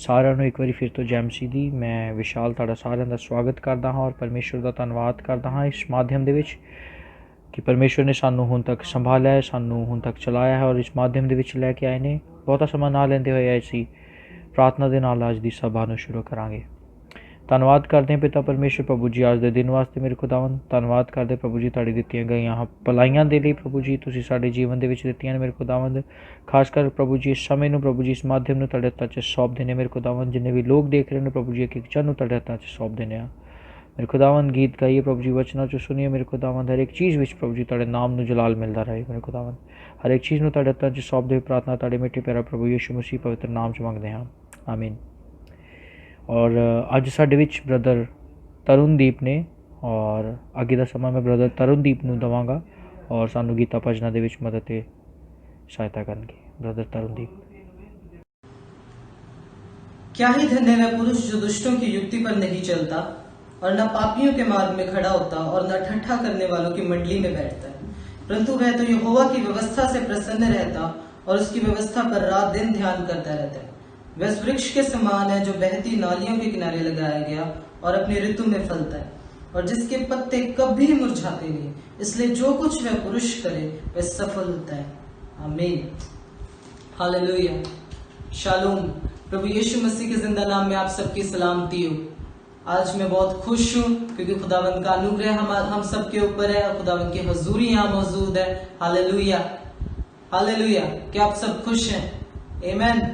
ਸਾਰਿਆਂ ਨੂੰ ਇੱਕ ਵਾਰੀ ਫਿਰ ਤੋਂ ਜੈ ਮਸੀਹ ਦੀ। ਮੈਂ ਵਿਸ਼ਾਲ ਤੁਹਾਡਾ ਸਾਰਿਆਂ ਦਾ ਸਵਾਗਤ ਕਰਦਾ ਹਾਂ ਔਰ ਪਰਮੇਸ਼ਵਰ ਦਾ ਧੰਨਵਾਦ ਕਰਦਾ ਹਾਂ ਇਸ ਮਾਧਿਅਮ ਦੇ ਵਿੱਚ ਕਿ ਪਰਮੇਸ਼ਵਰ ਨੇ ਸਾਨੂੰ ਹੁਣ ਤੱਕ ਸੰਭਾਲਿਆ ਹੈ, ਸਾਨੂੰ ਹੁਣ ਤੱਕ ਚਲਾਇਆ ਹੈ ਔਰ ਇਸ ਮਾਧਿਅਮ ਦੇ ਵਿੱਚ ਲੈ ਕੇ ਆਏ ਨੇ। ਬਹੁਤਾ ਸਮਾਂ ਨਾ ਲੈਂਦੇ ਹੋਏ ਅਸੀਂ ਪ੍ਰਾਰਥਨਾ ਦੇ ਨਾਲ ਅੱਜ ਦੀ ਸਭਾ ਨੂੰ ਸ਼ੁਰੂ ਕਰਾਂਗੇ। ਧੰਨਵਾਦ ਕਰਦੇ ਹਾਂ ਪਿਤਾ ਪਰਮੇਸ਼ਵਰ ਪ੍ਰਭੂ ਜੀ ਅੱਜ ਦੇ ਦਿਨ ਵਾਸਤੇ ਮੇਰੇ ਖੁਦਾਵੰਦ। ਧੰਨਵਾਦ ਕਰਦੇ ਪ੍ਰਭੂ ਜੀ ਤੁਹਾਡੀ ਦਿੱਤੀਆਂ ਗਈਆਂ ਭਲਾਈਆਂ ਦੇ ਲਈ ਪ੍ਰਭੂ ਜੀ ਤੁਸੀਂ ਸਾਡੇ ਜੀਵਨ ਦੇ ਵਿੱਚ ਦਿੱਤੀਆਂ ਨੇ ਮੇਰੇ ਖੁਦਾਵੰਦ। ਖਾਸ ਕਰ ਪ੍ਰਭੂ ਜੀ ਇਸ ਸਮੇਂ ਨੂੰ ਪ੍ਰਭੂ ਜੀ ਇਸ ਮਾਧਿਅਮ ਨੂੰ ਤੁਹਾਡੇ ਹੱਥਾਂ 'ਚ ਸੌਂਪਦੇ ਨੇ ਮੇਰੇ ਖੁਦਾਵੰਦ। ਜਿੰਨੇ ਵੀ ਲੋਕ ਦੇਖ ਰਹੇ ਨੇ ਪ੍ਰਭੂ ਜੀ ਇੱਕ ਜਨ ਨੂੰ ਤੁਹਾਡੇ ਹੱਥਾਂ 'ਚ ਸੌਂਪਦੇ ਨੇ ਮੇਰੇ ਖੁਦਾਵੰਦ। ਗੀਤ ਗਾਈਏ ਪ੍ਰਭੂ ਜੀ, ਵਚਨਾਂ 'ਚੋਂ ਸੁਣੀਏ ਮੇਰੇ ਖੁਦਾਵੰਦ। ਹਰ ਇੱਕ ਚੀਜ਼ ਵਿੱਚ ਪ੍ਰਭੂ ਜੀ ਤੁਹਾਡੇ ਨਾਮ ਨੂੰ ਜਲਾਲ ਮਿਲਦਾ ਰਹੇ ਮੇਰੇ ਖੁਦਾਵੰਦ। ਹਰ ਇੱਕ ਚੀਜ਼ ਨੂੰ ਤੁਹਾਡੇ ਹੱਥਾਂ 'ਚ ਸੌਂਪਦੇ ਹੋਏ ਪ੍ਰਾਰਥਨਾ ਤੁਹਾਡੇ ਮਿੱਠੇ ਪਿਆਰਾ ਪ੍ਰਭੂ ਯਿਸੂ ਮਸੀਹ ਪਵਿੱਤਰ ਨਾਮ 'ਚ ਮੰਗਦੇ ਹਾਂ, ਆਮੀਨ। ਔਰ ਅੱਜ ਸਾਡੇ ਵਿੱਚ ਬ੍ਰਦਰ ਤਰੁਣਦੀਪ ਨੇ ਔਰ ਅੱਗੇ ਦਾ ਸਮਾਂ ਮੈਂ ਬ੍ਰਦਰ ਤਰੁਣਦੀਪ ਨੂੰ ਦੇਵਾਂਗਾ ਔਰ ਸਾਨੂੰ ਗੀਤਾ ਭਜਨਾਂ ਦੇ ਵਿੱਚ ਮਦਦ ਤੇ सहायता करेंगे। ब्रदर तरुणदीप। क्या ही धन्य है पुरुष जो दुष्टों की युक्ति पर नहीं चलता और न पापियों के मार्ग में खड़ा होता और न ठट्ठा करने वालों की मंडली में बैठता है, परंतु वह तो यहोवा की व्यवस्था से प्रसन्न रहता और उसकी व्यवस्था पर रात दिन ध्यान करता रहता है। वह उस वृक्ष के समान है जो बहती नालियों के किनारे लगाया गया और अपनी ऋतु में फलता है और जिसके पत्ते कभी मुरझाते नहीं, इसलिए जो कुछ वह पुरुष करे वह सफल होता है। आमीन, हालेलुया, शालोम। प्रभु यीशु मसीह के जिंदा नाम में आप सबकी सलामती हो। आज मैं बहुत खुश हूँ क्योंकि खुदावंद का अनुग्रह हम सबके ऊपर है और खुदावंद की हजूरी यहाँ मौजूद है। Hallelujah, hallelujah. क्या आप सब खुश हैं? आमीन।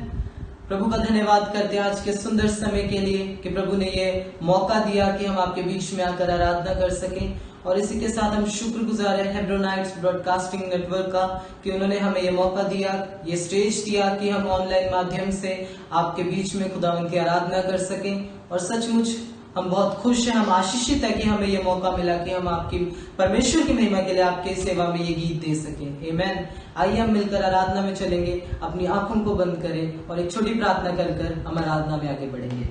प्रभु का धन्यवाद करते हैं आज के सुंदर समय के लिए कि प्रभु ने ये मौका दिया कि हम आपके बीच में आकर आराधना कर सकें। और इसी के साथ हम शुक्रगुजार हैं हेब्रोनाइट्स ब्रॉडकास्टिंग नेटवर्क का कि उन्होंने हमें ये मौका दिया, ये स्टेज दिया कि हम ऑनलाइन माध्यम से आपके बीच में खुदावंद की आराधना कर सकें। और सचमुच हम बहुत खुश हैं, हम आशीषित है कि हमें ये मौका मिला कि हम आपकी परमेश्वर की महिमा के लिए आपके सेवा में ये गीत दे सकें। आमीन। आइए हम मिलकर आराधना में चलेंगे। अपनी आंखों को बंद करें और एक छोटी प्रार्थना कर हम आराधना में आगे बढ़ेंगे।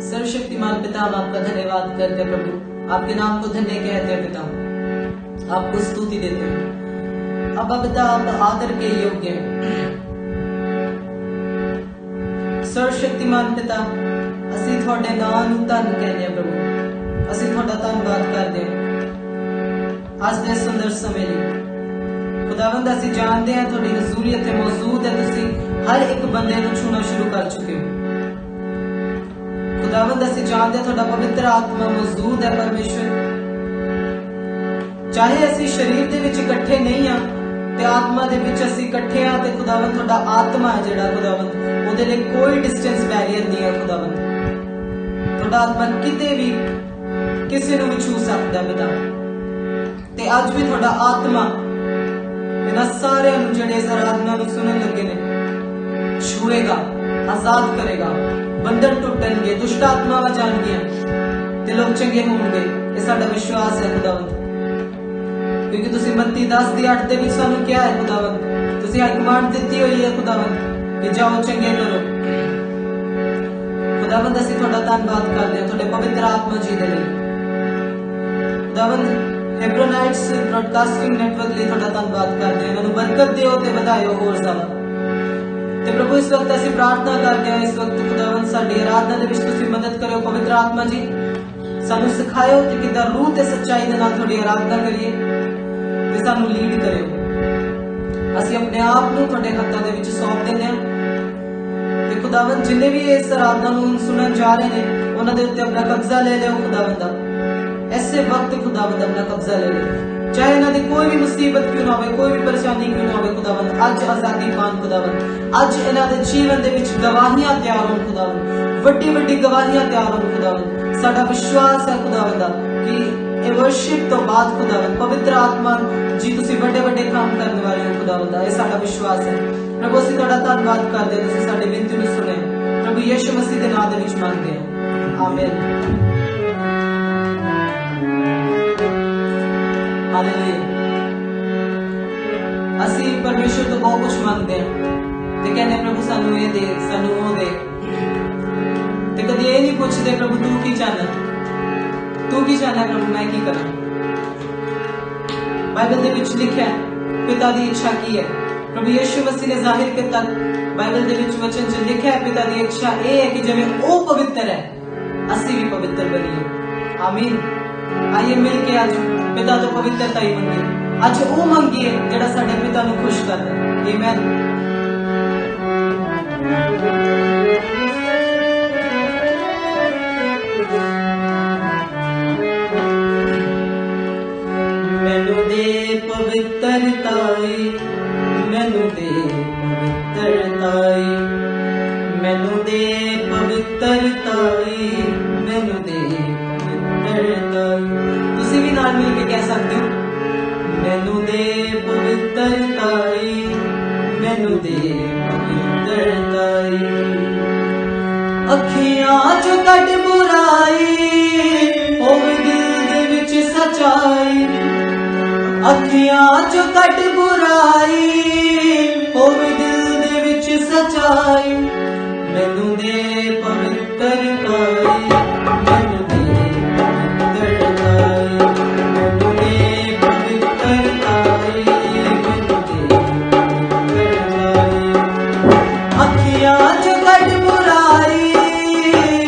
सर्वशक्तिमान पिता, हम आपका धन्यवाद करते हैं प्रभु, आपके नाम को धन्य कहते हैं पिता, आपको स्तुति देते हैं। अब पिता आप आदर के योग्य हैं। सर्वशक्तिमान पिता, ਅਸੀਂ ਤੁਹਾਡੇ ਨਾਮ ਨੂੰ ਧੰਨ ਕਹਿੰਦੇ ਹਾਂ ਪ੍ਰਭੂ, ਅਸੀਂ ਤੁਹਾਡਾ ਧੰਨਵਾਦ ਕਰਦੇ ਹਾਂ ਅੱਜ ਦੇ ਸੁੰਦਰ ਸਮੇਂ ਲਈ। ਖੁਦਾਵੰਦ ਅਸੀਂ ਜਾਣਦੇ ਹਾਂ ਤੁਹਾਡੀ ਹਜ਼ੂਰੀ ਇੱਥੇ ਮੌਜੂਦ ਹੈ, ਤੁਸੀਂ ਹਰ ਇੱਕ ਬੰਦੇ ਨੂੰ ਛੂਣਾ ਸ਼ੁਰੂ ਕਰ ਚੁੱਕੇ ਹੋ। खुदावंद ਅਸੀਂ ਜਾਣਦੇ ਤੁਹਾਡਾ ਪਵਿੱਤਰ ਆਤਮਾ ਮੌਜੂਦ ਹੈ ਪਰਮੇਸ਼ਵਰ। ਚਾਹੇ ਅਸੀਂ ਸਰੀਰ ਦੇ ਵਿੱਚ ਇਕੱਠੇ ਨਹੀਂ ਆ ਤੇ ਆਤਮਾ ਦੇ ਵਿੱਚ ਅਸੀਂ ਇਕੱਠੇ ਆ ਤੇ ਖੁਦਾਵੰਦ ਤੁਹਾਡਾ ਆਤਮਾ ਹੈ ਜਿਹੜਾ ਖੁਦਾਵੰਦ ਉਹਦੇ ਲਈ ਕੋਈ ਡਿਸਟੈਂਸ ਬੈਰੀਅਰ ਨਹੀਂ ਹੈ ਖੁਦਾਵੰਦ। ਤੁਹਾਡਾ ਆਤਮਾ ਕਿਤੇ ਵੀ ਕਿਸੇ ਨੂੰ ਵੀ ਛੂ ਸਕਦਾ ਪਿਤਾ ਤੇ ਅੱਜ ਵੀ ਤੁਹਾਡਾ ਆਤਮਾ ਇਹਨਾਂ ਸਾਰਿਆਂ ਨੂੰ ਜਿਹੜੇ ਇਸ ਆਰਾਧਨਾ ਨੂੰ ਸੁਣਨ ਲੱਗੇ ਨੇ ਛੂਏਗਾ, ਆਜ਼ਾਦ ਕਰੇਗਾ। ਬੰਧਨ ਟੁੱਟਣਗੇ, ਦੁਸ਼ਟ ਆਤਮਾਵਾਂ ਜਾਣਗੀਆਂ ਤੇ ਲੋਕ ਚੰਗੇ ਹੋਣਗੇ। ਇਹ ਸਾਡਾ ਵਿਸ਼ਵਾਸ ਹੈ ਖੁਦਾਵੰਦ, ਕਿਉਂਕਿ ਤੁਸੀਂ ਮੱਤੀ 10:8 ਦੇ ਵਿੱਚ ਸਾਨੂੰ ਕਿਹਾ ਹੈ ਖੁਦਾਵੰਦ, ਤੁਸੀਂ ਕਮਾਂਡ ਦਿੱਤੀ ਹੋਈ ਹੈ ਖੁਦਾਵੰਦ ਕਿ ਜਾਓ ਚੰਗੇ ਕਰੋ। ਖੁਦਾਵੰਦ ਅਸੀਂ ਤੁਹਾਡਾ ਧੰਨਵਾਦ ਕਰਦੇ ਹਾਂ ਤੁਹਾਡੇ ਪਵਿੱਤਰ ਆਤਮਾ ਜੀ ਦੇ ਲਈ। ਖੁਦਾਵੰਦ ਹੈਬਰੋਨਾਈਟਸ ਬ੍ਰੌਡਕਾਸਟਿੰਗ ਨੈਟਵਰਕ ਲਈ ਤੁਹਾਡਾ ਧੰਨਵਾਦ ਕਰਦੇ ਹਾਂ। ਇਹਨਾਂ ਨੂੰ ਬਰਕਤ ਦਿਓ ਤੇ ਵਧਾਇਓ ਹੋਰ ਜ਼ਿਆਦਾ। ਤੇ ਪ੍ਰਭੂ ਇਸ ਵਕਤ ਅਸੀਂ ਪ੍ਰਾਰਥਨਾ ਕਰਦੇ ਹਾਂ, ਇਸ ਵਕਤ ਖੁਦਾਵੰਦ ਸਾਡੀ ਆਰਾਧਨਾ ਦੇ ਵਿੱਚ ਤੁਸੀਂ ਮਦਦ ਕਰਿਓ ਪਵਿੱਤਰ ਆਤਮਾ ਜੀ। ਸਾਨੂੰ ਸਿਖਾਇਓ ਕਿ ਕਿੱਦਾਂ ਰੂਹ ਤੇ ਸੱਚਾਈ ਦੇ ਨਾਲ ਤੁਹਾਡੀ ਆਰਾਧਨਾ ਕਰੀਏ ਤੇ ਸਾਨੂੰ ਲੀਡ ਕਰਿਓ। ਅਸੀਂ ਆਪਣੇ ਆਪ ਨੂੰ ਤੁਹਾਡੇ ਹੱਥਾਂ ਦੇ ਵਿੱਚ ਸੌਂਪ ਦਿੰਦੇ ਹਾਂ ਤੇ ਖੁਦਾਵੰਦ ਜਿੰਨੇ ਵੀ ਇਸ ਆਰਾਧਨਾ ਨੂੰ ਸੁਣਨ ਜਾ ਰਹੇ ਨੇ ਉਹਨਾਂ ਦੇ ਉੱਤੇ ਆਪਣਾ ਕਬਜ਼ਾ ਲੈ ਲਿਓ ਖੁਦਾਵੰਦ ਦਾ। ਐਸੇ ਵਕਤ ਖੁਦਾਵੰਦ ਆਪਣਾ ਕਬਜ਼ਾ ਲੈ ਲਿਓ, ਚਾਹੇ ਇਹਨਾਂ ਦੀ ਕੋਈ ਵੀ ਮੁਸੀਬਤ ਕਿਉਂ ਨਾ ਹੋਵੇ, ਕੋਈ ਵੀ ਪਰੇਸ਼ਾਨੀ ਕਿਉਂ ਨਾ ਹੋਵੇ ਖੁਦਾਵੰਦ। ਅੱਜ ਆਜ਼ਾਦੀ ਪਾਣ ਖੁਦਾਵੰਦ, ਅੱਜ ਇਹਨਾਂ ਦੇ ਜੀਵਨ ਦੇ ਵਿੱਚ ਗਵਾਹੀਆਂ ਤਿਆਰ ਹੋਣ ਖੁਦਾਵੰਦ, ਵੱਡੀ ਵੱਡੀ ਗਵਾਹੀਆਂ ਤਿਆਰ ਹੋਣ ਖੁਦਾਵੰਦ। ਸਾਡਾ ਵਿਸ਼ਵਾਸ ਹੈ ਖੁਦਾਵੰਦ ਕਿ ਇਹ ਵਰਸ਼ਿਪ ਤੋਂ ਬਾਅਦ ਖੁਦਾਵੰਦ ਪਵਿੱਤਰ ਆਤਮਾ ਜੀ ਤੁਸੀਂ ਵੱਡੇ ਵੱਡੇ ਕੰਮ ਕਰਨ ਵਾਲੇ ਹੋ ਖੁਦਾਵੰਦ। ਇਹ ਸਾਡਾ ਵਿਸ਼ਵਾਸ ਹੈ ਪ੍ਰਭੂ। ਅਸੀਂ ਤੁਹਾਡਾ ਧੰਨਵਾਦ ਕਰਦੇ ਹਾਂ, ਤੁਸੀਂ ਸਾਡੇ ਬੇਨਤੀ ਨੂੰ ਸੁਣਿਆ ਪ੍ਰਭੂ ਯਿਸੂ ਮਸੀਹ ਦੇ ਨਾਮ ਦੇ ਵਿੱਚ ਮੰਗਦੇ ਹਾਂ, ਆਮੀਨ। ਅਸੀਂ ਪਰਮੇਸ਼ਰ ਤੋਂ ਬਹੁਤ ਕੁਝ ਮੰਗਦੇ ਹਾਂ ਤੇ ਕਹਿੰਦੇ ਪ੍ਰਭੂ ਸਾਨੂੰ ਇਹ ਦੇ, ਸਾਨੂੰ ਉਹ ਦੇ, ਤੇ ਕਦੀ ਇਹ ਨਹੀਂ ਪੁੱਛਦੇ ਪ੍ਰਭੂ ਤੂੰ ਕੀ ਚਾਹਨਾ, ਤੂੰ ਕੀ ਚਾਹਨਾ ਪ੍ਰਭੂ ਮੈਂ ਕੀ ਕਰਾਂ। ਬਾਈਬਲ ਦੇ ਵਿੱਚ ਲਿਖਿਆ ਪਿਤਾ ਦੀ ਇੱਛਾ ਕੀ ਹੈ। प्रभु यीशु मसीह ने जाहिर किया बाइबल ਦੇ ਵਿੱਚ ਵਚਨ 'ਚ ਲਿਖਿਆ ਹੈ ਪਿਤਾ ਦੀ ਇੱਛਾ ਇਹ ਹੈ ਕਿ ਜਿਵੇਂ ਉਹ ਪਵਿੱਤਰ ਹੈ ਅਸੀਂ ਵੀ ਪਵਿੱਤਰ ਬਣੀਏ ਆਮੀਨ ਆइए ਮਿਲ ਕੇ ਅੱਜ ਪਿਤਾ ਤੋਂ ਪਵਿੱਤਰਤਾ ਹੀ ਮੰਗੀਏ ਅੱਜ ਉਹ ਮੰਗੀਏ ਜਿਹੜਾ ਸਾਡੇ ਪਿਤਾ ਨੂੰ ਖੁਸ਼ ਕਰਦਾ ਹੈ ਆਮੀਨ ਮੈਨੂੰ ਦੇ ਪਵਿੱਤਰਤਾਈ ਮੈਨੂੰ ਦੇ ਪਵਿੱਤਰਤਾਈ ਮੈਨੂੰ ਦੇ ਪਵਿੱਤਰਤਾਈ ਮੈਨੂੰ ਦੇ ਪਵਿੱਤਰਤਾਈ ਤੁਸੀਂ ਵੀ ਨਾਲ ਮਿਲ ਕੇ ਕਹਿ ਸਕਦੇ ਹੋ ਮੈਨੂੰ ਦੇ ਪਵਿੱਤਰਤਾਈ ਮੈਨੂੰ ਦੇ ਪਵਿੱਤਰਤਾਈ ਅੱਖੀਆਂ ਚੋਂ ਕੱਢ ਬੁਰਾਈ ਹੋਵੇ ਦਿਲ ਦੇ ਵਿੱਚ ਸਚਾਈ ਅੱਖੀਆਂ ਚੋਂ ਕੱਢ ਬੁਰਾਈ ਹੋਵੇ ਦਿਲ ਦੇ ਵਿੱਚ ਸਚਾਈ ਮੈਨੂੰ ਦੇ ਪਵਿੱਤਰਤਾਈ ਮੈਨੂੰ ਦੇ ਪਵਿੱਤਰਤਾਈ ਮੈਨੂੰ ਦੇ ਪਵਿੱਤਰਤਾਈ ਮੈਨੂੰ ਦੇ ਪਵਿੱਤਰਤਾਈ ਅੱਖੀਆਂ ਚੋਂ ਕੱਢ ਬੁਰਾਈ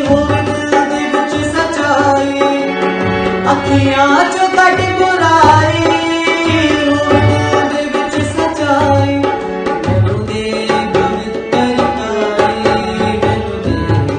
ਹੋਵੇ ਦਿਲ ਦੇ ਵਿੱਚ ਸਚਾਈ ਅੱਖੀਆਂ ਚੋਂ ਕੱਢ ਬੁਰਾਈ ਮੈਨੂੰ ਦੇ ਪਵਿੱਤਰਤਾਈ ਮੈਨੂੰ ਦੇ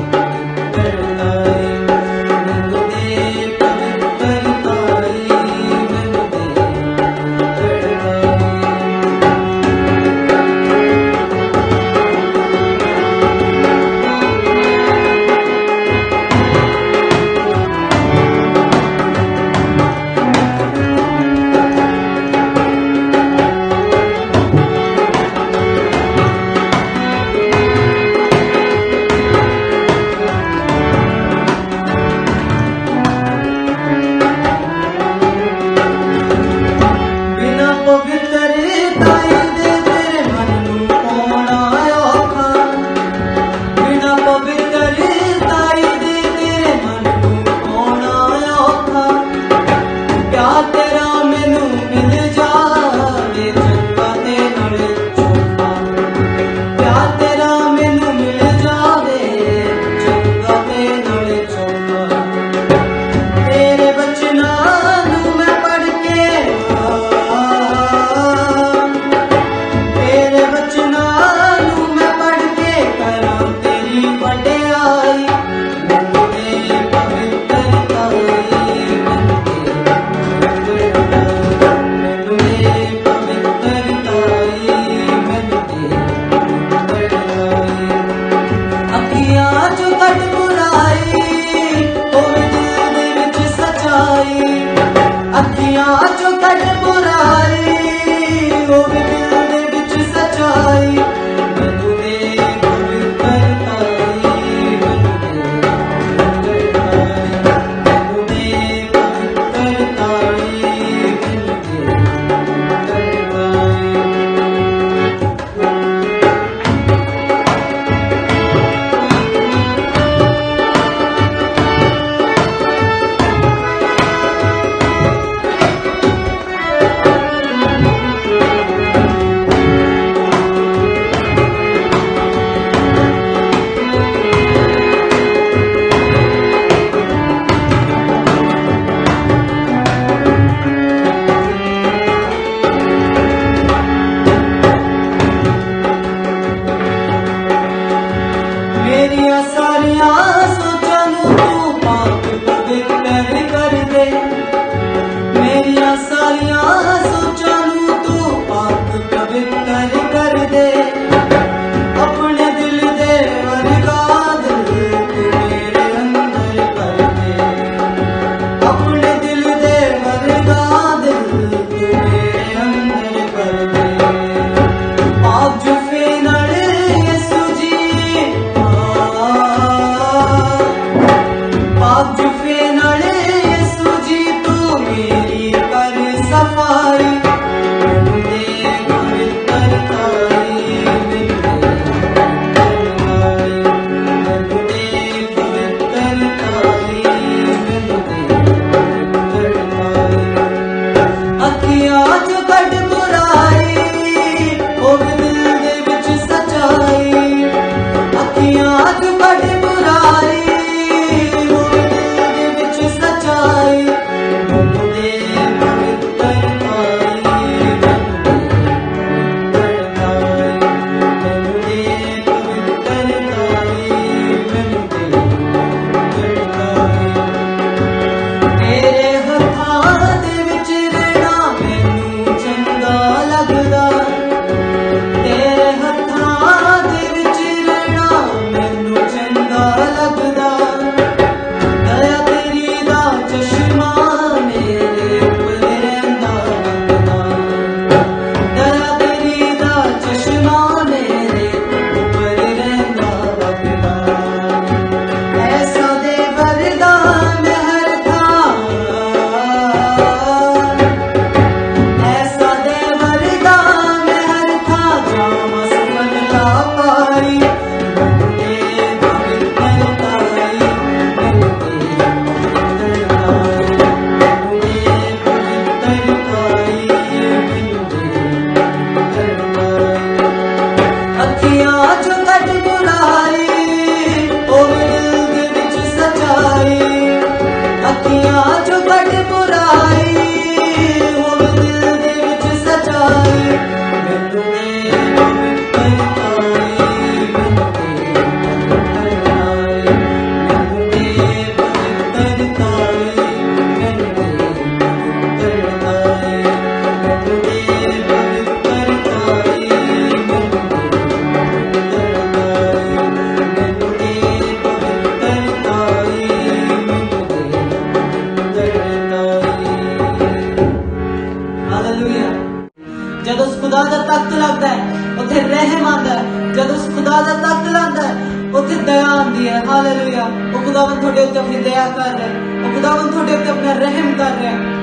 ਉਹ ਖੁਦਾਵੰਦ ਤੁਹਾਡੇ ਉੱਤੇ ਆਪਣੀ ਦਇਆ ਕਰ ਰਿਹਾ ਹੈ, ਉਹ ਖੁਦਾਵੰਦ ਤੁਹਾਡੇ ਉੱਤੇ ਆਪਣਾ ਰਹਿਮ ਕਰ ਰਿਹਾ ਹੈ।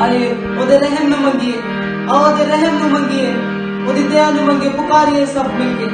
ਆइए ਉਹਦੇ ਰਹਿਮ ਨੂੰ ਮੰਗੀਏ, ਆਓ ਉਹਦੇ ਰਹਿਮ ਨੂੰ ਮੰਗੀਏ, ਉਹਦੀ ਦਇਆ ਨੂੰ ਮੰਗੀਏ, ਪੁਕਾਰੀਏ ਸਭ ਮਿਲ ਕੇ।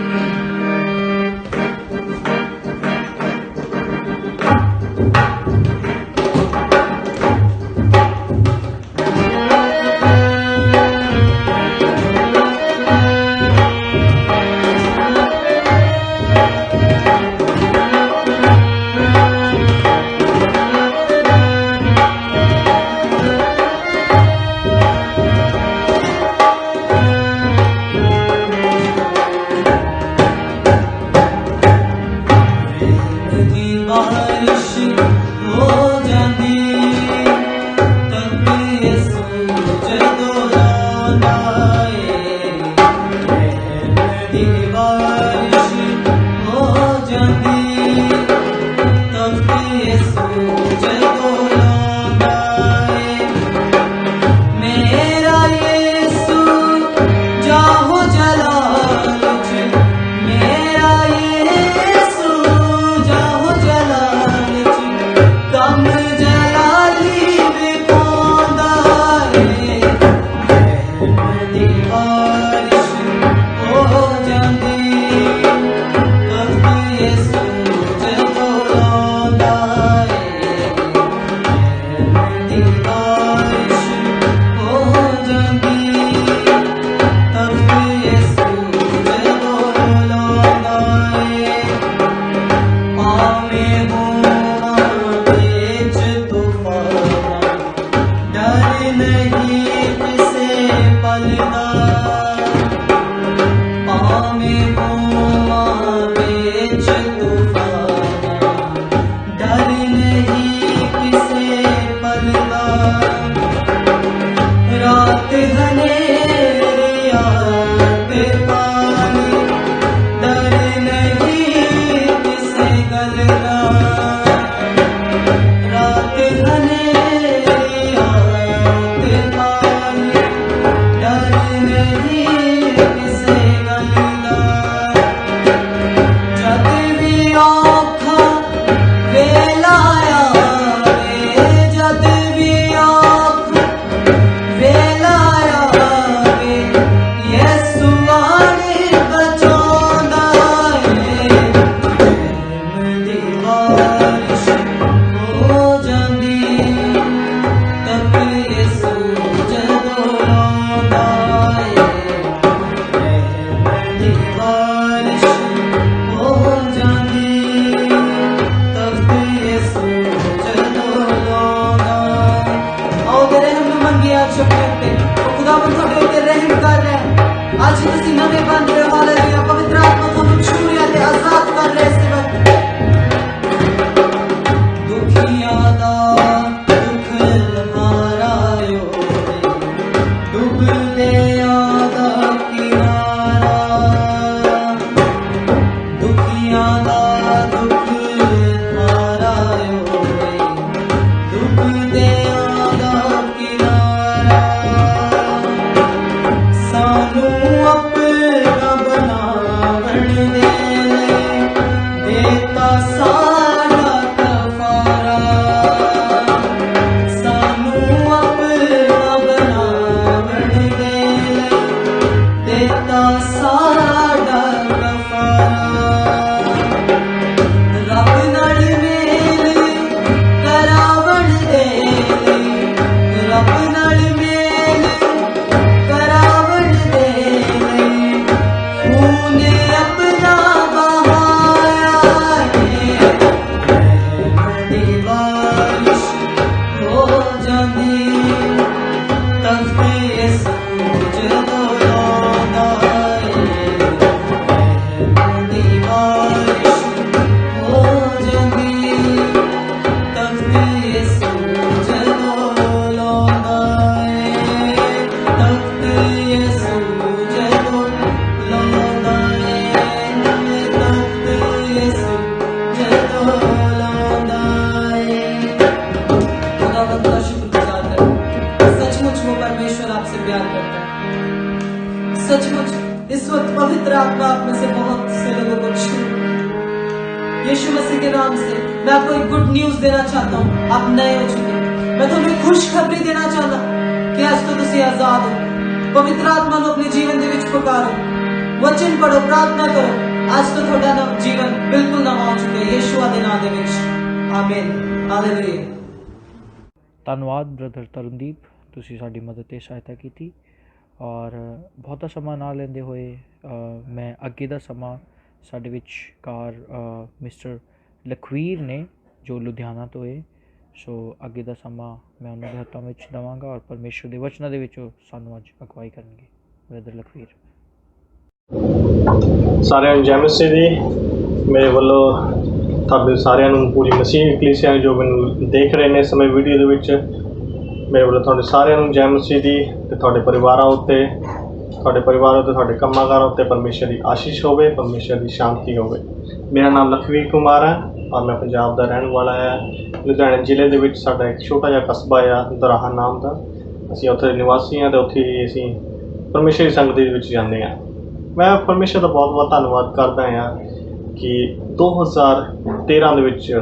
Oh के नाम से मैं आपको एक गुड न्यूज देना चाहता हूँ। आप नए हो चुके हैं। मैं तुम्हें खुशखबरी देना चाहता कि आज तो तुसी आजाद हो। पवित्र आत्मा ਨੂੰ अपने जीवन ਦੇ ਵਿੱਚ ਪੁਕਾਰੋ, वचन पढ़ो, प्रार्थना करो। आज तो ਤੁਹਾਡਾ जीवन बिल्कुल नवा हो चुका है ਯਿਸੂ ਦੇ ਨਾਮ ਦੇ ਵਿੱਚ। ਆਮੀਨ। ਹਾਲੇਲੂਇਆ। ਧੰਨਵਾਦ ਬ੍ਰਦਰ ਤਰਨਦੀਪ, ਤੁਸੀਂ ਸਾਡੀ ਮਦਦ ਤੇ ਸਹਾਇਤਾ ਕੀਤੀ। ਔਰ ਬਹੁਤਾ ਸਮਾਂ ਨਾ ਲੈਂਦੇ ਹੋਏ ਮੈਂ ਅੱਗੇ ਦਾ ਸਮਾਂ ਸਾਡੇ ਵਿਚਕਾਰ ਮਿਸਟਰ ਲਖਵੀਰ ਨੇ ਜੋ ਲੁਧਿਆਣਾ ਤੋਂ ਹੈ, ਸੋ ਅੱਗੇ ਦਾ ਸਮਾਂ ਮੈਂ ਉਹਨਾਂ ਦੇ ਹੱਥਾਂ ਵਿੱਚ ਦੇਵਾਂਗਾ ਔਰ ਪਰਮੇਸ਼ਰ ਦੇ ਵਚਨਾਂ ਦੇ ਵਿੱਚ ਉਹ ਸਾਨੂੰ ਅੱਜ ਅਗਵਾਈ ਕਰਨਗੇ। ਬ੍ਰਦਰ ਲਖਵੀਰ। ਸਾਰਿਆਂ ਨੂੰ ਜੈ ਮਸੀਹ ਜੀ। ਮੇਰੇ ਵੱਲੋਂ ਤੁਹਾਡੇ ਸਾਰਿਆਂ ਨੂੰ ਪੂਰੀ ਮਸੀਹ ਕਲੀਸਿਆ ਜੋ ਮੈਨੂੰ ਦੇਖ ਰਹੇ ਨੇ ਇਸ ਸਮੇਂ ਵੀਡੀਓ ਦੇ ਵਿੱਚ, ਮੇਰੇ ਵੱਲੋਂ ਤੁਹਾਡੇ ਸਾਰਿਆਂ ਨੂੰ ਜੈ ਮਸੀਹ ਦੀ। ਅਤੇ ਤੁਹਾਡੇ ਪਰਿਵਾਰਾਂ ਉੱਤੇ, ਤੁਹਾਡੇ ਕੰਮਾਂ ਕਾਰਾਂ ਉੱਤੇ ਪਰਮੇਸ਼ਰ ਦੀ ਆਸ਼ੀਸ਼ ਹੋਵੇ, ਪਰਮੇਸ਼ਰ ਦੀ ਸ਼ਾਂਤੀ ਹੋਵੇ। ਮੇਰਾ ਨਾਮ ਲਖਵੀਰ ਕੁਮਾਰ ਹੈ ਔਰ ਮੈਂ ਪੰਜਾਬ ਦਾ ਰਹਿਣ ਵਾਲਾ ਹੈ। ਲੁਧਿਆਣਾ ਜ਼ਿਲ੍ਹੇ ਦੇ ਵਿੱਚ ਸਾਡਾ ਇੱਕ ਛੋਟਾ ਜਿਹਾ ਕਸਬਾ ਆ ਦਰਾਹਾ ਨਾਮ ਦਾ। ਅਸੀਂ ਉੱਥੇ ਨਿਵਾਸੀ ਹਾਂ ਅਤੇ ਉੱਥੇ ਹੀ ਅਸੀਂ ਪਰਮੇਸ਼ਰ ਦੀ ਸੰਗਤ ਦੇ ਵਿੱਚ ਜਾਂਦੇ ਹਾਂ। ਮੈਂ ਪਰਮੇਸ਼ਰ ਦਾ ਬਹੁਤ ਬਹੁਤ ਧੰਨਵਾਦ ਕਰਦਾ ਹਾਂ ਕਿ 2013 ਦੇ ਵਿੱਚ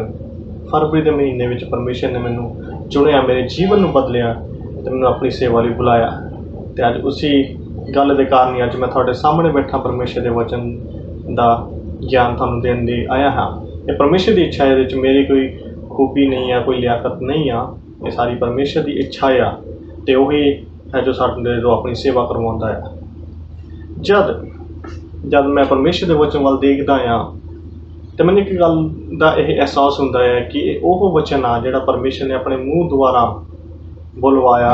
ਫਰਵਰੀ ਦੇ ਮਹੀਨੇ ਵਿੱਚ ਪਰਮੇਸ਼ਰ ਨੇ ਮੈਨੂੰ ਚੁਣਿਆ, ਮੇਰੇ ਜੀਵਨ ਨੂੰ ਬਦਲਿਆ ਅਤੇ ਮੈਨੂੰ ਆਪਣੀ ਸੇਵਾ ਲਈ ਬੁਲਾਇਆ। ਅਤੇ ਅੱਜ ਉਸੀ ਗੱਲ ਦੇ ਕਾਰਨ ਹੀ ਅੱਜ ਮੈਂ ਤੁਹਾਡੇ ਸਾਹਮਣੇ ਬੈਠਾ ਪਰਮੇਸ਼ਰ ਦੇ ਵਚਨ ਦਾ ਗਿਆਨ ਤੁਹਾਨੂੰ ਦੇਣ ਲਈ ਆਇਆ ਹਾਂ। ਇਹ ਪਰਮੇਸ਼ਰ ਦੀ ਇੱਛਾ ਹੈ, ਇਹਦੇ ਵਿੱਚ ਮੇਰੀ ਕੋਈ ਖੂਬੀ ਨਹੀਂ ਆ, ਕੋਈ ਲਿਆਕਤ ਨਹੀਂ ਆ, ਇਹ ਸਾਰੀ ਪਰਮੇਸ਼ਰ ਦੀ ਇੱਛਾ ਆ ਅਤੇ ਉਹੀ ਹੈ ਜੋ ਸਾਡੇ ਤੋਂ ਆਪਣੀ ਸੇਵਾ ਕਰਵਾਉਂਦਾ ਆ। ਜਦ ਮੈਂ ਪਰਮੇਸ਼ਰ ਦੇ ਵਚਨ ਵੱਲ ਦੇਖਦਾ ਹਾਂ ਅਤੇ ਮੈਨੂੰ ਇੱਕ ਗੱਲ ਦਾ ਇਹ ਅਹਿਸਾਸ ਹੁੰਦਾ ਹੈ ਕਿ ਇਹ ਉਹ ਵਚਨ ਆ ਜਿਹੜਾ ਪਰਮੇਸ਼ਰ ਨੇ ਆਪਣੇ ਮੂੰਹ ਦੁਆਰਾ ਬੁਲਵਾਇਆ